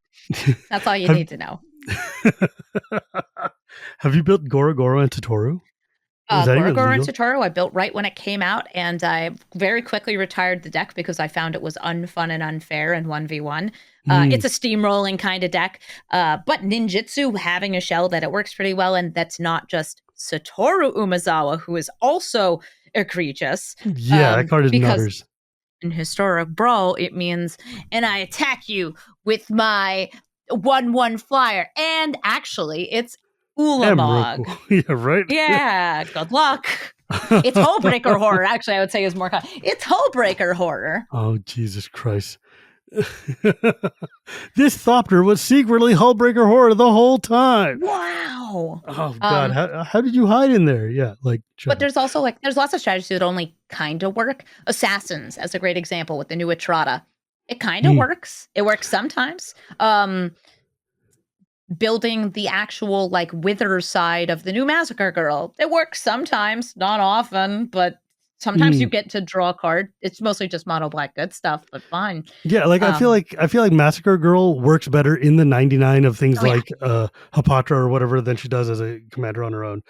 That's all you need to know. Have you built Goro Goro and Totoro? Is that Goro even Goro and legal? Satoru, I built right when it came out, and I very quickly retired the deck because I found it was unfun and unfair in 1v1. Mm, It's a steamrolling kind of deck, but ninjutsu having a shell that it works pretty well, and that's not just Satoru Umezawa, who is also egregious, yeah, that card is because nutters. in historic brawl it means, and I attack you with my 1/1 flyer, and actually it's Emrakul. Ulamog. Yeah, right? Yeah, good luck. It's Hullbreaker horror. Actually, I would say is more. It's Hullbreaker horror. Oh, Jesus Christ. This Thopter was secretly Hullbreaker Horror the whole time. Wow. Oh, God. How did you hide in there? Yeah, like, But shut up. there's also there's lots of strategies that only kind of work. Assassins, as a great example with the new Etrata. It kind of Mm, works. It works sometimes. Building the actual Wither side of the new Massacre Girl. It works sometimes, not often, but sometimes you mm. get to draw a card. It's mostly just mono black good stuff, but fine. Yeah, like Um, I feel like Massacre Girl works better in the 99 of things oh yeah. like Hapatra or whatever than she does as a commander on her own.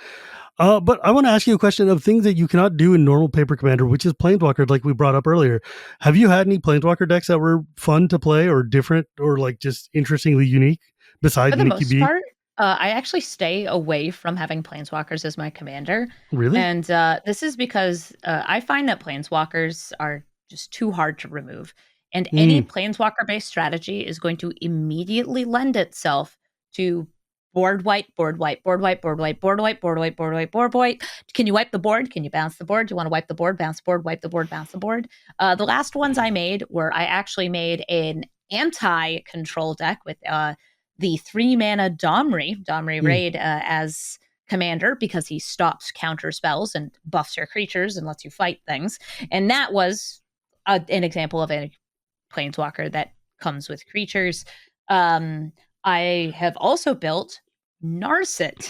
But I want to ask you a question of things that you cannot do in normal paper commander, which is Planeswalker, like we brought up earlier. Have you had any Planeswalker decks that were fun to play or different or like just interestingly unique For besides the Nikki most B? part, I actually stay away from having planeswalkers as my commander. Really? And this is because I find that planeswalkers are just too hard to remove. And any Mm, planeswalker based strategy is going to immediately lend itself to board wipe, board wipe, board wipe, board wipe, board wipe, board wipe, board wipe, board wipe. Can you wipe the board? Can you bounce the board? Do you want to wipe the board, bounce the board, wipe the board, bounce the board? The last ones I made were I actually made an anti control deck with the 3-mana Domri mm. Raid as commander because he stops counter spells and buffs your creatures and lets you fight things. And that was an example of a planeswalker that comes with creatures. I have also built Narset,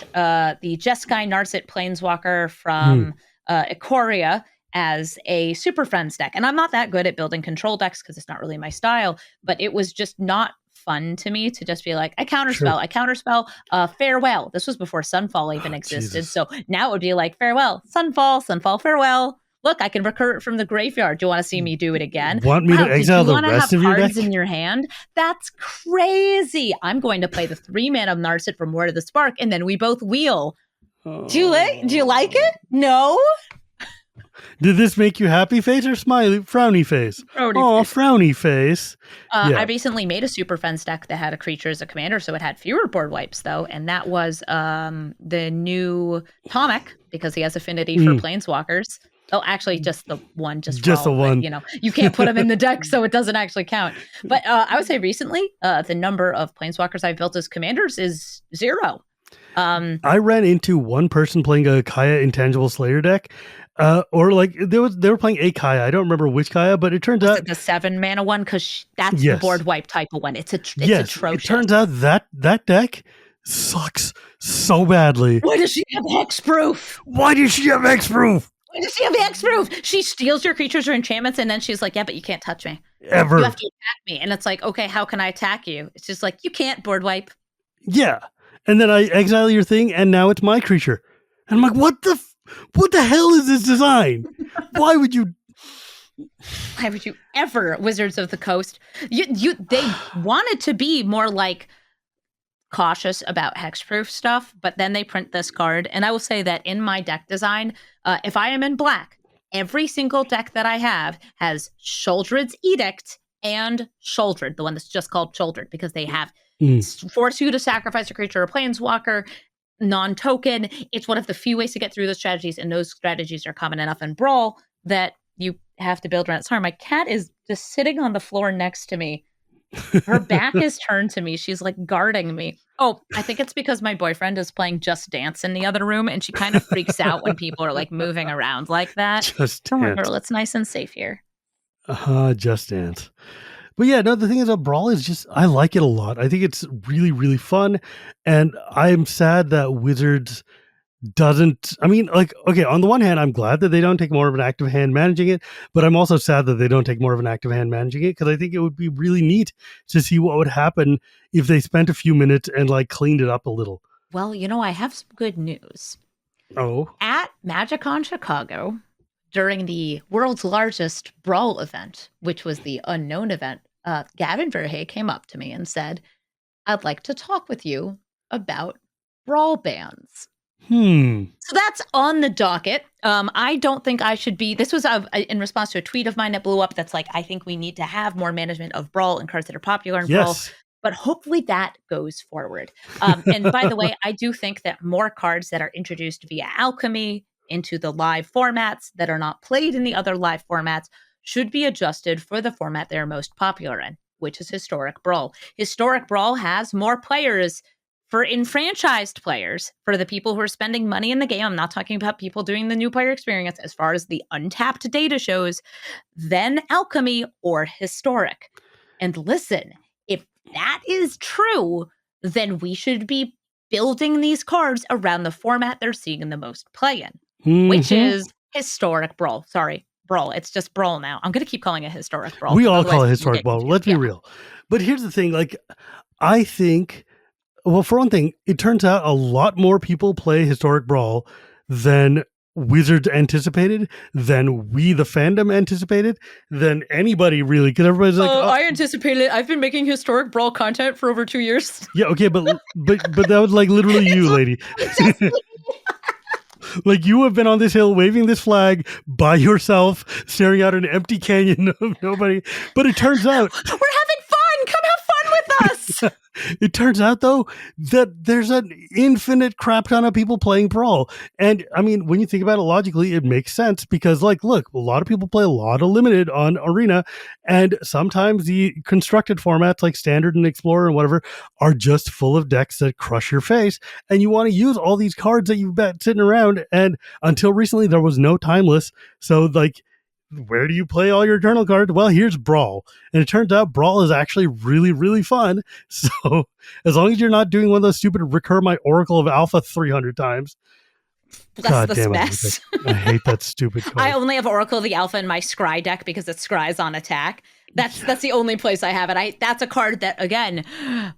the Jeskai Narset planeswalker Mm. from Ikoria as a Super Friends deck. And I'm not that good at building control decks because it's not really my style, but it was just not fun to me to just be like, Sure. I counterspell, farewell. This was before Sunfall even Oh, existed. Jesus. So now it would be like, farewell, Sunfall, Sunfall, farewell. Look, I can recur it from the graveyard. Do you want to see me do it again? Want me to Wow, did exile you the want to have rest of your deck? cards in your hand? That's crazy. I'm going to play the 3-mana Narset from Word of the Spark, and then we both wheel. Do you like it? No? Did this make you happy face or smiley frowny face? Frowny Oh, face. frowny face. I Yeah. recently made a Super Fence deck that had a creature as a commander, so it had fewer board wipes, though, and that was the new Tomek, because he has affinity for planeswalkers. Oh, actually, just the one, just Just the Brawl, but one. you can't put him in the deck, so it doesn't actually count. But I would say recently, the number of planeswalkers I've built as commanders is 0. I ran into one person playing a Kaya Intangible Slayer deck, or like they were playing a Kaya. I don't remember which Kaya, but it turns Was out it the 7-mana one? Because that's the yes, board wipe type of one. It's yes. atrocious. It turns out that deck sucks so badly. Why does she have hexproof? Why does she have X-Proof? Why does she have hexproof? She steals your creatures or enchantments, and then she's like, "Yeah, but you can't touch me. Ever? You have to attack me." And it's like, "Okay, how can I attack you?" It's just like, "You can't board wipe." Yeah. And then I exile your thing, and now it's my creature. And I'm like, what the hell is this design? Why would you? Why would you ever, Wizards of the Coast? They wanted to be more like cautious about hexproof stuff, but then they print this card. And I will say that in my deck design, if I am in black, every single deck that I have has Sholdred's Edict and Sholdred, the one that's just called Sholdred, because they have force you to sacrifice a creature or planeswalker, non-token. It's one of the few ways to get through those strategies, and those strategies are common enough in Brawl that you have to build around it. Sorry, my cat is just sitting on the floor next to me. Her back is turned to me. She's like guarding me. Oh, I think it's because my boyfriend is playing Just Dance in the other room, and she kind of freaks out when people are like moving around like that. Just Don't worry, Dance. girl. It's nice and safe here. Just Dance. But yeah, no, the thing is, a Brawl is just, I like it a lot. I think it's really, really fun. And I'm sad that Wizards doesn't, I mean, like, okay, on the one hand, I'm glad that they don't take more of an active hand managing it, but I'm also sad that they don't take more of an active hand managing it, because I think it would be really neat to see what would happen if they spent a few minutes and like cleaned it up a little. Well, I have some good news. Oh, At MagicCon Chicago, during the world's largest Brawl event, which was the unknown event, Gavin Verhey came up to me and said, I'd like to talk with you about Brawl bans. hmm. So that's on the docket. I don't think I should be. This was in response to a tweet of mine that blew up. That's like, I think we need to have more management of Brawl and cards that are popular in Brawl. Yes. But hopefully that goes forward. And by the way, I do think that more cards that are introduced via Alchemy into the live formats that are not played in the other live formats should be adjusted for the format they're most popular in, which is Historic Brawl. Historic Brawl has more players for enfranchised players, for the people who are spending money in the game. I'm not talking about people doing the new player experience as far as the untapped data shows, than Alchemy or Historic. And listen, if that is true, then we should be building these cards around the format they're seeing the most play in, which is Historic Brawl. Sorry, Brawl. It's just Brawl now. I'm going to keep calling it Historic Brawl. We all Otherwise call it people Historic get Brawl. confused. Let's be Yeah. real. But here's the thing. Like, I think, well, for one thing, it turns out a lot more people play Historic Brawl than Wizards anticipated, than we, the fandom, anticipated, than anybody really. Because everybody's like, I anticipated it. I've been making Historic Brawl content for over 2 years. yeah, okay, but that was like literally you, lady. Like, you have been on this hill waving this flag by yourself, staring out an empty canyon of nobody. But it turns out We're having fun. Come have fun with us. it turns out, though, that there's an infinite crap ton of people playing Brawl. And I mean, when you think about it logically, it makes sense because, like, look, a lot of people play a lot of Limited on Arena, and sometimes the constructed formats like Standard and Explorer and whatever are just full of decks that crush your face. And you want to use all these cards that you've got sitting around. And until recently, there was no Timeless. So, like, where do you play all your Eternal cards? Well, here's Brawl. And it turns out Brawl is actually really, really fun. So as long as you're not doing one of those stupid recur my Oracle of Alpha 300 times. That's God the damn it. best. I hate that stupid card. I only have Oracle of the Alpha in my Scry deck because it scries on attack. That's the only place I have it. That's a card that, again,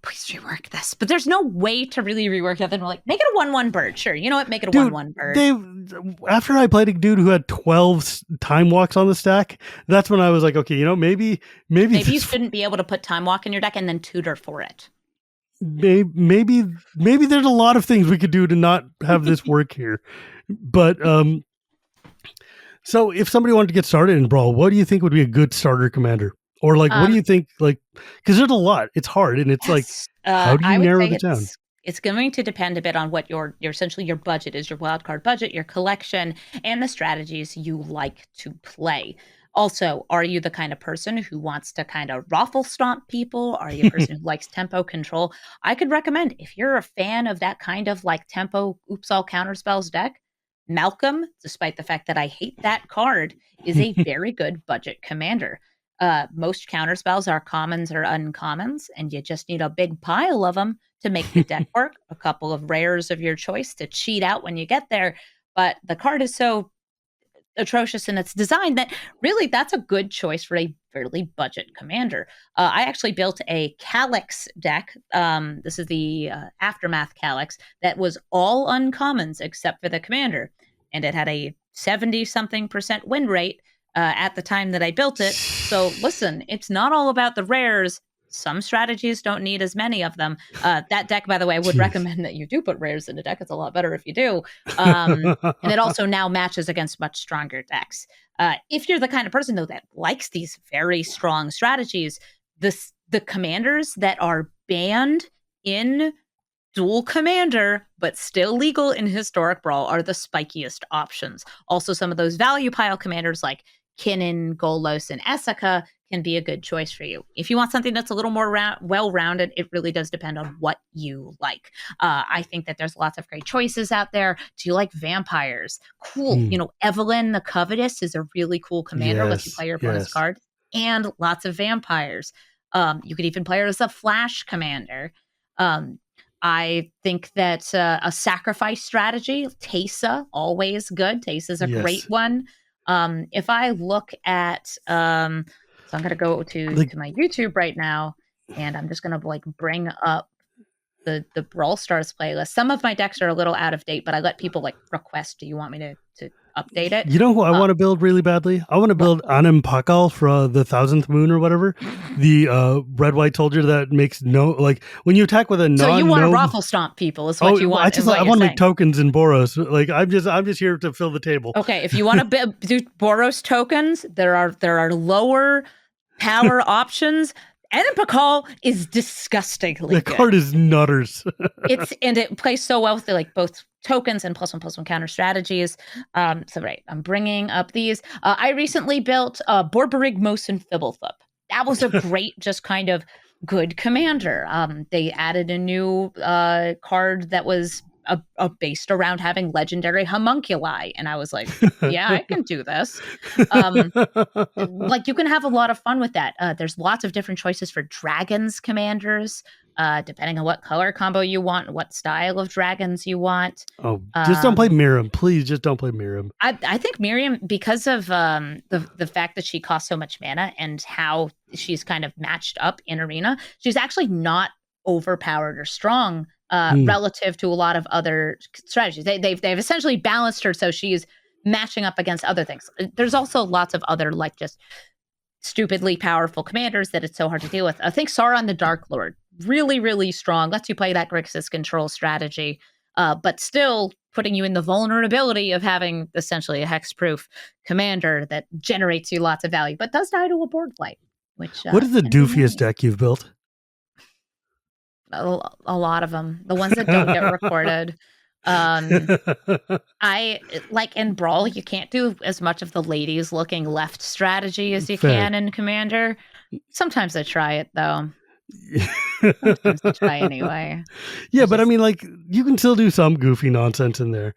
please rework this. But there's no way to really rework it. Then we're like, make it a 1/1 bird. Sure, you know what? Make it a 1/1 bird. After I played a dude who had 12 time walks on the stack, that's when I was like, okay, maybe you shouldn't be able to put time walk in your deck and then tutor for it. Maybe there's a lot of things we could do to not have this work here. But so if somebody wanted to get started in Brawl, what do you think would be a good starter commander? Or like, what do you think? Like, because there's a lot. It's hard, and it's yes. like, how do you narrow it down? It's going to depend a bit on what your essentially your budget is, your wildcard budget, your collection, and the strategies you like to play. Also, are you the kind of person who wants to kind of raffle stomp people? Are you a person who likes tempo control? I could recommend, if you're a fan of that kind of like tempo oops all counterspells deck, Malcolm, despite the fact that I hate that card, is a very good budget commander. Most counterspells are commons or uncommons, and you just need a big pile of them to make the deck work. A couple of rares of your choice to cheat out when you get there. But the card is so atrocious in its design that really that's a good choice for a fairly budget commander. I actually built a Calyx deck. This is the Aftermath Calyx that was all uncommons except for the commander. And it had a 70-something% win rate at the time that I built it. So listen, it's not all about the rares. Some strategies don't need as many of them. That deck, by the way, I would recommend that you do put rares in a deck. It's a lot better if you do. And it also now matches against much stronger decks. If you're the kind of person, though, that likes these very strong strategies, the commanders that are banned in dual commander, but still legal in Historic Brawl are the spikiest options. Also, some of those value pile commanders like Kinnan, Golos, and Essica can be a good choice for you. If you want something that's a little more well-rounded, it really does depend on what you like. I think that there's lots of great choices out there. Do you like vampires? Cool. Evelyn the Covetous is a really cool commander. Lets you play your opponent's card. And lots of vampires. You could even play her as a flash commander. I think that a sacrifice strategy, Teysa, always good. Teysa's a great one. If I look at, so I'm going to go to my YouTube right now, and I'm just going to bring up the Brawl Stars playlist. Some of my decks are a little out of date, but I let people like request, do you want me to update it? You know who I want to build really badly? I want to build Anim Pakal for the 1000th moon or whatever. The red white soldier that makes no, like, when you attack with a non. So you want to raffle stomp people is what you want. I want to make tokens in Boros. Like, I'm just here to fill the table. Okay, if you want to do Boros tokens, there are lower power options. Anim Pakal is disgustingly the good. card is nutters. And it plays so well with like both tokens and +1/+1 counter strategies. So right, I'm bringing up these. I recently built Borborig Mosin Fibblethip. That was a great, just kind of good commander. They added a new card that was based around having legendary homunculi, and I was like, yeah, I can do this. Like, you can have a lot of fun with that. There's lots of different choices for dragons commanders, depending on what color combo you want, what style of dragons you want. Oh, just don't play Miriam, please. Just don't play Miriam. I think Miriam, because of the fact that she costs so much mana and how she's kind of matched up in Arena, she's actually not overpowered or strong relative to a lot of other strategies. They've essentially balanced her so she's matching up against other things. There's also lots of other, like, just stupidly powerful commanders that it's so hard to deal with. I think Sauron the Dark Lord, really, really strong, lets you play that Grixis control strategy, but still putting you in the vulnerability of having essentially a hexproof commander that generates you lots of value, but does die to a board wipe. Which what is the doofiest deck you've built? A lot of them, the ones that don't get recorded. I like in Brawl, you can't do as much of the ladies looking left strategy as you can in Commander. Sometimes I try it though. Sometimes I try anyway. Yeah, but I mean, like, you can still do some goofy nonsense in there.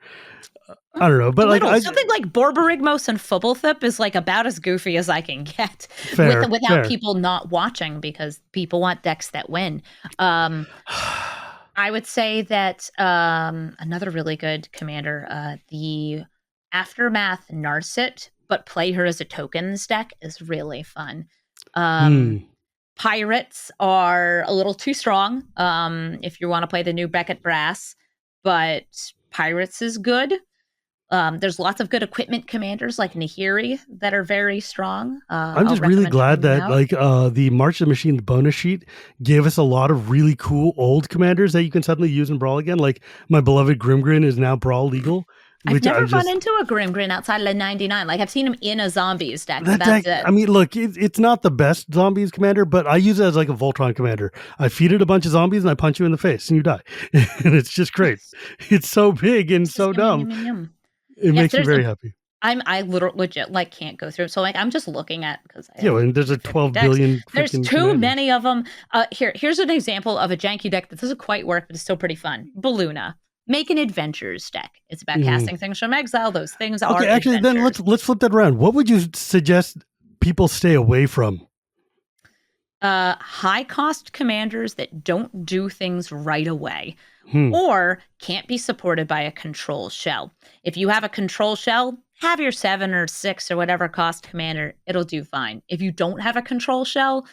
I don't know, but like something like Borborygmos and Fubblethip is like about as goofy as I can get without people not watching, because people want decks that win. I would say that another really good commander, the Aftermath Narset, but play her as a tokens deck, is really fun. Pirates are a little too strong if you want to play the new Beckett Brass, but Pirates is good. There's lots of good equipment commanders like Nahiri that are very strong. I'm just really glad that like the March of the Machines bonus sheet gave us a lot of really cool old commanders that you can suddenly use in Brawl again. Like my beloved Grimgrin is now Brawl legal. I've never run into a Grimgrin outside of 99. Like, I've seen him in a zombies deck, but that's it. I mean, look, it's not the best zombies commander, but I use it as like a Voltron commander. I feed it a bunch of zombies and I punch you in the face and you die. And it's just great. It's so big and so dumb. It makes me very happy. I literally legit like can't go through. So like I'm just looking at, because and there's a 12 billion. There's too many of them. Here's an example of a janky deck that doesn't quite work, but it's still pretty fun. Balluna. Make an adventures deck. It's about casting things from exile. Those things are actually adventures. Then let's flip that around. What would you suggest people stay away from? High cost commanders that don't do things right away. Or can't be supported by a control shell. If you have a control shell, have your 7 or 6 or whatever cost commander, it'll do fine. If you don't have a control shell,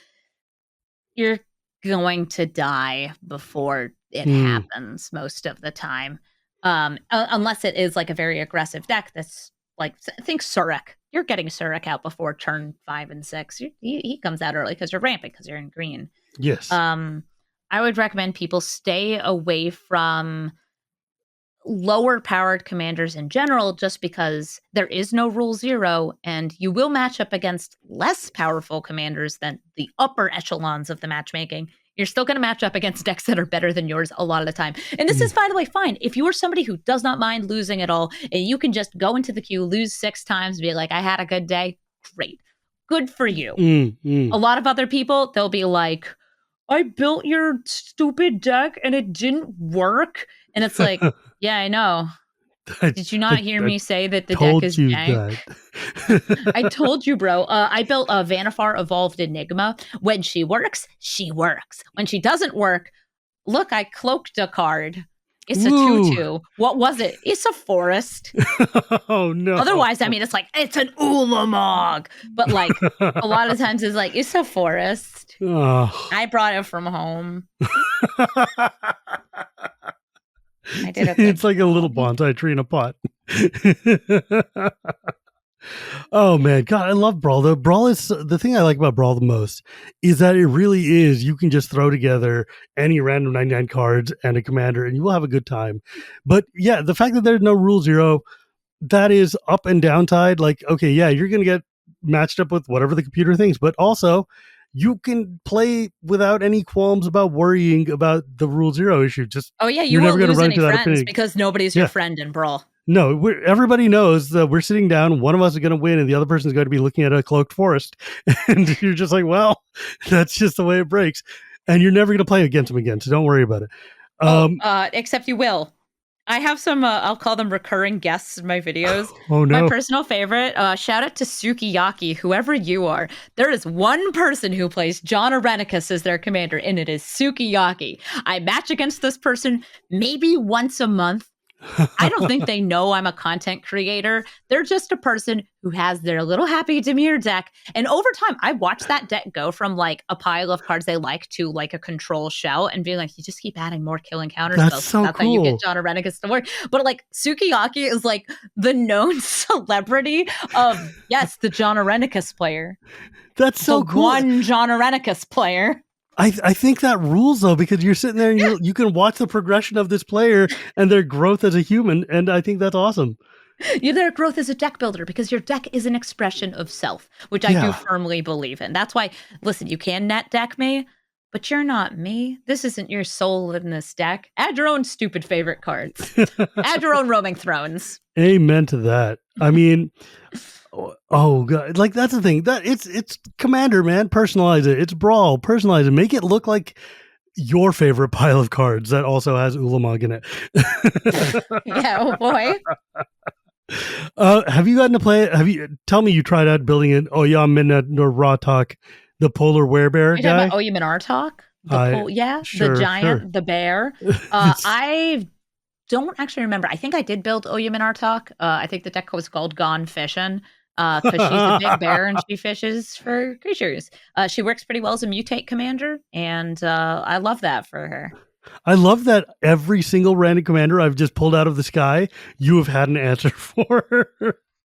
you're going to die before it happens most of the time. Unless it is like a very aggressive deck that's like, think Surek. You're getting Surek out before turn 5 and 6. He comes out early because you're ramping, because you're in green. Yes. I would recommend people stay away from lower powered commanders in general, just because there is no rule 0, and you will match up against less powerful commanders than the upper echelons of the matchmaking. You're still going to match up against decks that are better than yours a lot of the time. And this is, by the way, fine. If you are somebody who does not mind losing at all, and you can just go into the queue, lose 6 times, be like, I had a good day, great. Good for you. A lot of other people, they'll be like, I built your stupid deck and it didn't work. And it's like, yeah, I know. Did you not hear me say that the deck is jank? I told you, bro. I built a Vannifar Evolved Enigma. When she works, she works. When she doesn't work, look, I cloaked a card. It's a Woo. 2/2. What was it? It's a forest. Oh no. Otherwise, I mean, it's like, it's an Ulamog. But like, a lot of times it's like, it's a forest. Oh. I brought it from home. I did it. It's like a little bonsai tree in a pot. Oh man, God, I love Brawl though. Brawl is the thing I like about Brawl the most is that it really is you can just throw together any random 99 cards and a commander and you will have a good time. But yeah, the fact that there's no rule zero, that is up and downside. Like, okay, yeah, you're gonna get matched up with whatever the computer thinks, but also you can play without any qualms about worrying about the rule zero issue. Just Oh yeah, you you're never won't going to lose run any into that friends opinion. because nobody's your friend in Brawl. No, everybody knows that we're sitting down. One of us is going to win, and the other person is going to be looking at a cloaked forest. And you're just like, well, that's just the way it breaks. And you're never going to play against them again, so don't worry about it. Except you will. I have some, I'll call them recurring guests in my videos. Oh no. My personal favorite, shout out to Sukiyaki, whoever you are. There is one person who plays John Arenicus as their commander, and it is Sukiyaki. I match against this person maybe once a month. I don't think they know I'm a content creator. They're just a person who has their little Happy Demir deck. And over time, I watched that deck go from like a pile of cards they like to like a control shell and being like, you just keep adding more killing counter spells. So that's cool. how you get John Arenicus to work. But like Sukiyaki is like the known celebrity of, yes, the John Arenicus player. That's so cool. One John Arenicus player. I think that rules though, because you're sitting there and you can watch the progression of this player and their growth as a human, and I think that's awesome. Their growth as a deck builder, because your deck is an expression of self, which I do firmly believe in. That's why, listen, you can net deck me, but you're not me. This isn't your soul in this deck. Add your own stupid favorite cards. Add your own roaming thrones. Amen to that. I mean, oh god, like that's the thing. That it's Commander, man. Personalize it. It's Brawl. Personalize it. Make it look like your favorite pile of cards that also has Ulamog in it. Yeah, oh boy. Have you gotten to play it? Tell me you tried out building it. Oh yeah, Raw Talk, the polar werebear guy. About Oyamin Artok? Sure, the giant, sure. the bear. I don't actually remember. I think I did build Oyamin Artok. I think the deck was called Gone Fishin'. Because she's a big bear and she fishes for creatures. She works pretty well as a mutate commander, and I love that for her. I love that every single random commander I've just pulled out of the sky, you have had an answer for.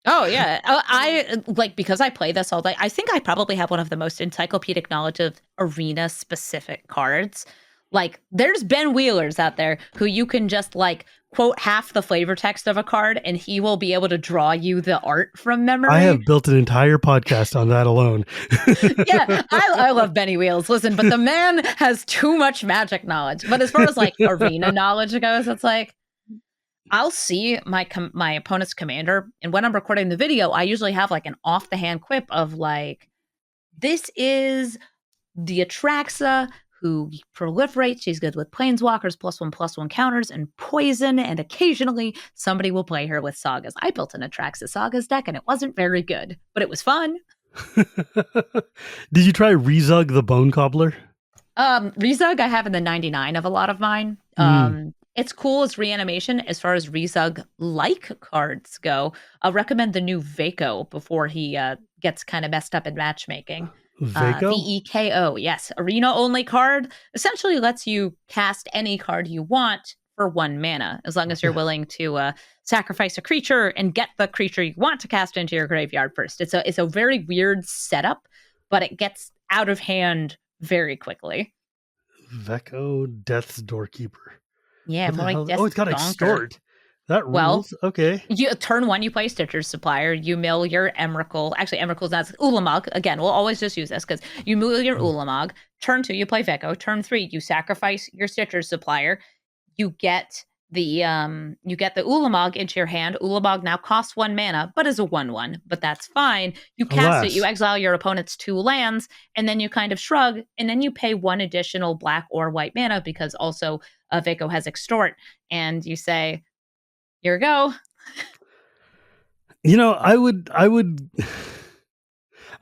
Oh yeah, I like, because I play this all day. I think I probably have one of the most encyclopedic knowledge of arena specific cards. Like, there's Ben Wheelers out there who you can just like quote half the flavor text of a card and he will be able to draw you the art from memory. I have built an entire podcast on that alone. Yeah, I love Benny Wheels. Listen, but the man has too much Magic knowledge. But as far as like arena knowledge goes, it's like, I'll see my opponent's commander, and when I'm recording the video, I usually have like an off the hand quip of like, this is the Atraxa who proliferates. She's good with Planeswalkers, +1/+1 counters, and poison, and occasionally somebody will play her with Sagas. I built an Atraxa Sagas deck, and it wasn't very good, but it was fun. Did you try Rezug the Bone Cobbler? Rezug I have in the 99 of a lot of mine. It's cool as reanimation. As far as Rezug-like cards go, I'll recommend the new Veko before he gets kind of messed up in matchmaking. Veko? Veko, yes. Arena-only card. Essentially lets you cast any card you want for 1 mana, as long as you're willing to sacrifice a creature and get the creature you want to cast into your graveyard first. It's a very weird setup, but it gets out of hand very quickly. Veko, Death's Doorkeeper. Yeah, more like Death's it's got extort. That rules. Okay. Turn 1, you play Stitcher's Supplier. You mill your Emrakul. Actually, Emrakul's not Ulamog. Again, we'll always just use this because you mill your Ulamog. Turn 2, you play Veko. Turn 3, you sacrifice your Stitcher's Supplier. You get the Ulamog into your hand. Ulamog now costs 1 mana, but is a 1/1. But that's fine. You cast it, you exile your opponent's 2 lands, and then you kind of shrug, and then you pay 1 additional black or white mana because also Veko has extort, and you say, here we go. You know, I would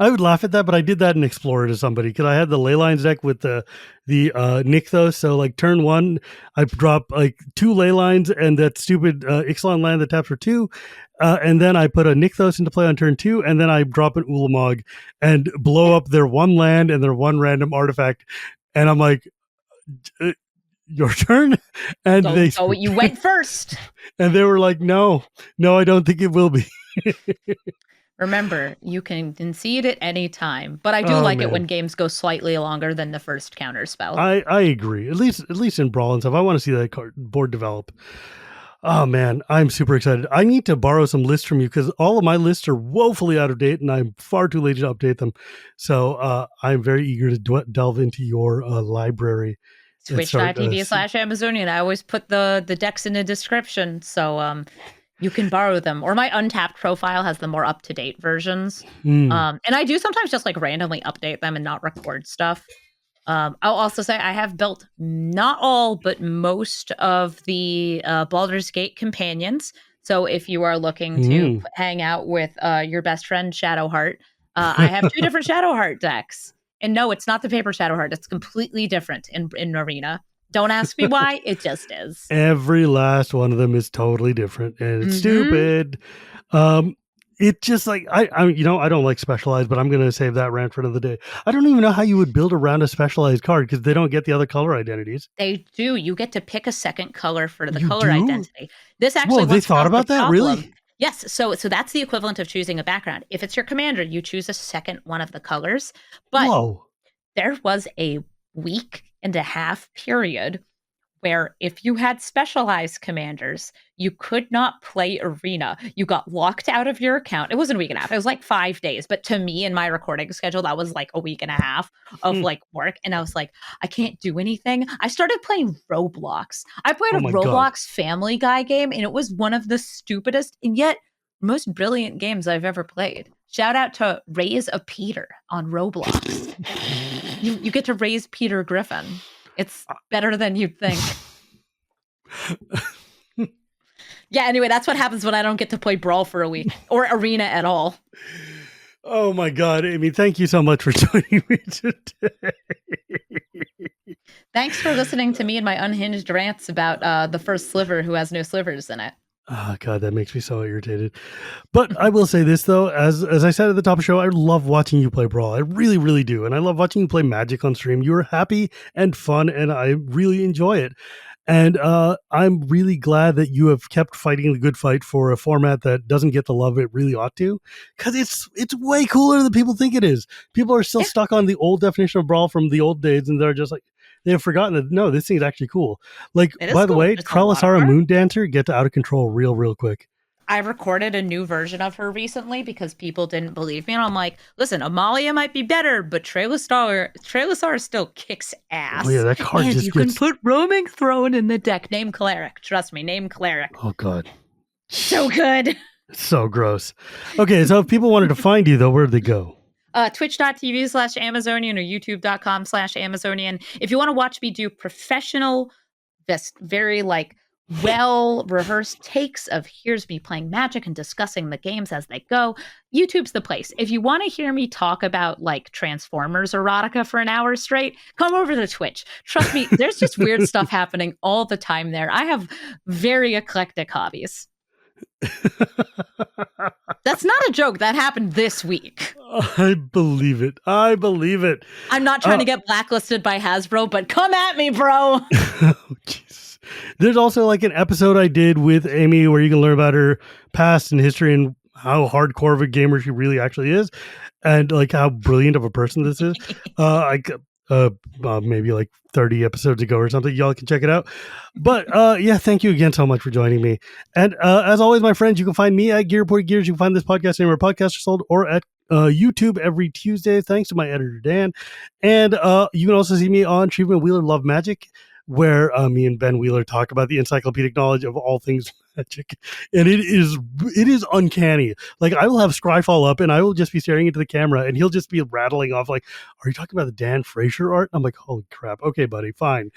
I would laugh at that, but I did that in Explorer to somebody because I had the Leylines deck with the Nykthos. So like turn one, I drop like 2 Leylines and that stupid Ixalan land that taps for 2. And then I put a Nykthos into play on turn 2, and then I drop an Ulamog and blow up their 1 land and their 1 random artifact. And I'm like, your turn? And you went first. And they were like, no, I don't think it will be. Remember, you can concede at any time, but I do it when games go slightly longer than the first counter spell. I agree. At least in Brawl and stuff, I want to see that board develop. Oh man, I'm super excited. I need to borrow some lists from you because all of my lists are woefully out of date, and I'm far too lazy to update them. So I'm very eager to delve into your library. Twitch.tv/Amazonian. I always put the decks in the description, so you can borrow them. Or my Untapped profile has the more up-to-date versions. And I do sometimes just like randomly update them and not record stuff. I'll also say I have built not all, but most of the Baldur's Gate companions. So if you are looking to hang out with your best friend, Shadowheart, I have 2 different Shadowheart decks. And no, it's not the paper Shadowheart. It's completely different in Arena. Don't ask me why. It just is. Every last one of them is totally different, and it's stupid. It just like I don't like specialized, but I'm going to save that rant for another day. I don't even know how you would build around a specialized card because they don't get the other color identities. They do. You get to pick a second color for the color identity. This actually. Whoa, they thought about that, really? Yes. So that's the equivalent of choosing a background. If it's your commander, you choose a second one of the colors. But there was a week and a half period where if you had specialized commanders, you could not play Arena. You got locked out of your account. It wasn't a week and a half. It was like 5 days. But to me, in my recording schedule, that was like a week and a half of like work. And I was like, I can't do anything. I started playing Roblox. I played a Roblox Family Guy game, and it was one of the stupidest and yet most brilliant games I've ever played. Shout out to Raise a Peter on Roblox. You get to raise Peter Griffin. It's better than you'd think. Yeah, anyway, that's what happens when I don't get to play Brawl for a week or Arena at all. Oh my God, Amy, thank you so much for joining me today. Thanks for listening to me and my unhinged rants about the first sliver who has no slivers in it. Oh God, that makes me so irritated. But I will say this though, as I said at the top of the show, I love watching you play Brawl. I really, really do. And I love watching you play Magic on stream. You're happy and fun, and I really enjoy it. And I'm really glad that you have kept fighting the good fight for a format that doesn't get the love it really ought to, because it's way cooler than people think it is. People are still stuck on the old definition of Brawl from the old days, and they're just like, they've forgotten that, no, this thing is actually cool. Like, by the way, Krellisara Moon Dancer gets out of control real quick. I recorded a new version of her recently because people didn't believe me. And I'm like, listen, Amalia might be better, but Trailisar still kicks ass. Oh yeah, that card and just you can put Roaming Throne in the deck. Name Cleric. Trust me, name Cleric. Oh God. So good. So gross. Okay, so if people wanted to find you though, where'd they go? Twitch.tv/Amazonian or YouTube.com/Amazonian. If you want to watch me do professional, very like well-rehearsed takes of here's me playing Magic and discussing the games as they go, YouTube's the place. If you want to hear me talk about like Transformers erotica for an hour straight, come over to Twitch. Trust me, there's just weird stuff happening all the time there. I have very eclectic hobbies. That's not a joke. That happened this week. I believe it. I'm not trying to get blacklisted by Hasbro, but come at me, bro. Oh, Jesus. There's also like an episode I did with Amy where you can learn about her past and history and how hardcore of a gamer she really actually is, and like how brilliant of a person this is. Maybe like 30 episodes ago or something. Y'all can check it out. But yeah, thank you again so much for joining me. And as always, my friends, you can find me at Gear Report Gears. You can find this podcast anywhere podcasts are sold, or at YouTube every Tuesday, thanks to my editor Dan. And you can also see me on Shivam Wheeler Love Magic, where me and Ben Wheeler talk about the encyclopedic knowledge of all things Magic. And it is uncanny. Like, I will have Scryfall up and I will just be staring into the camera and he'll just be rattling off like, are you talking about the Dan Fraser art? I'm like, holy crap. Okay, buddy, fine.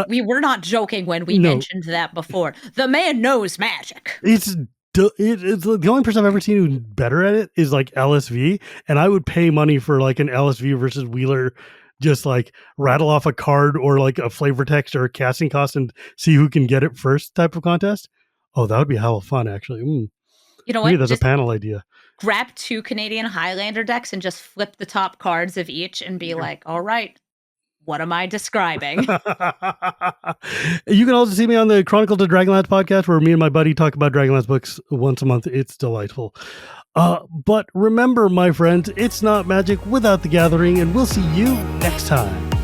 We were not joking when we mentioned that before. The man knows Magic. It's It's the only person I've ever seen who's better at it is like LSV, and I would pay money for like an LSV versus Wheeler, just like rattle off a card or like a flavor text or a casting cost and see who can get it first type of contest. Oh, that would be hella fun, actually. You know Maybe what? that's Just a panel idea. grab 2 Canadian Highlander decks and just flip the top cards of each and be like, all right, what am I describing? You can also see me on the Chronicle to Dragonlance podcast, where me and my buddy talk about Dragonlance books once a month. It's delightful. But remember, my friends, it's not magic without the gathering, and we'll see you next time.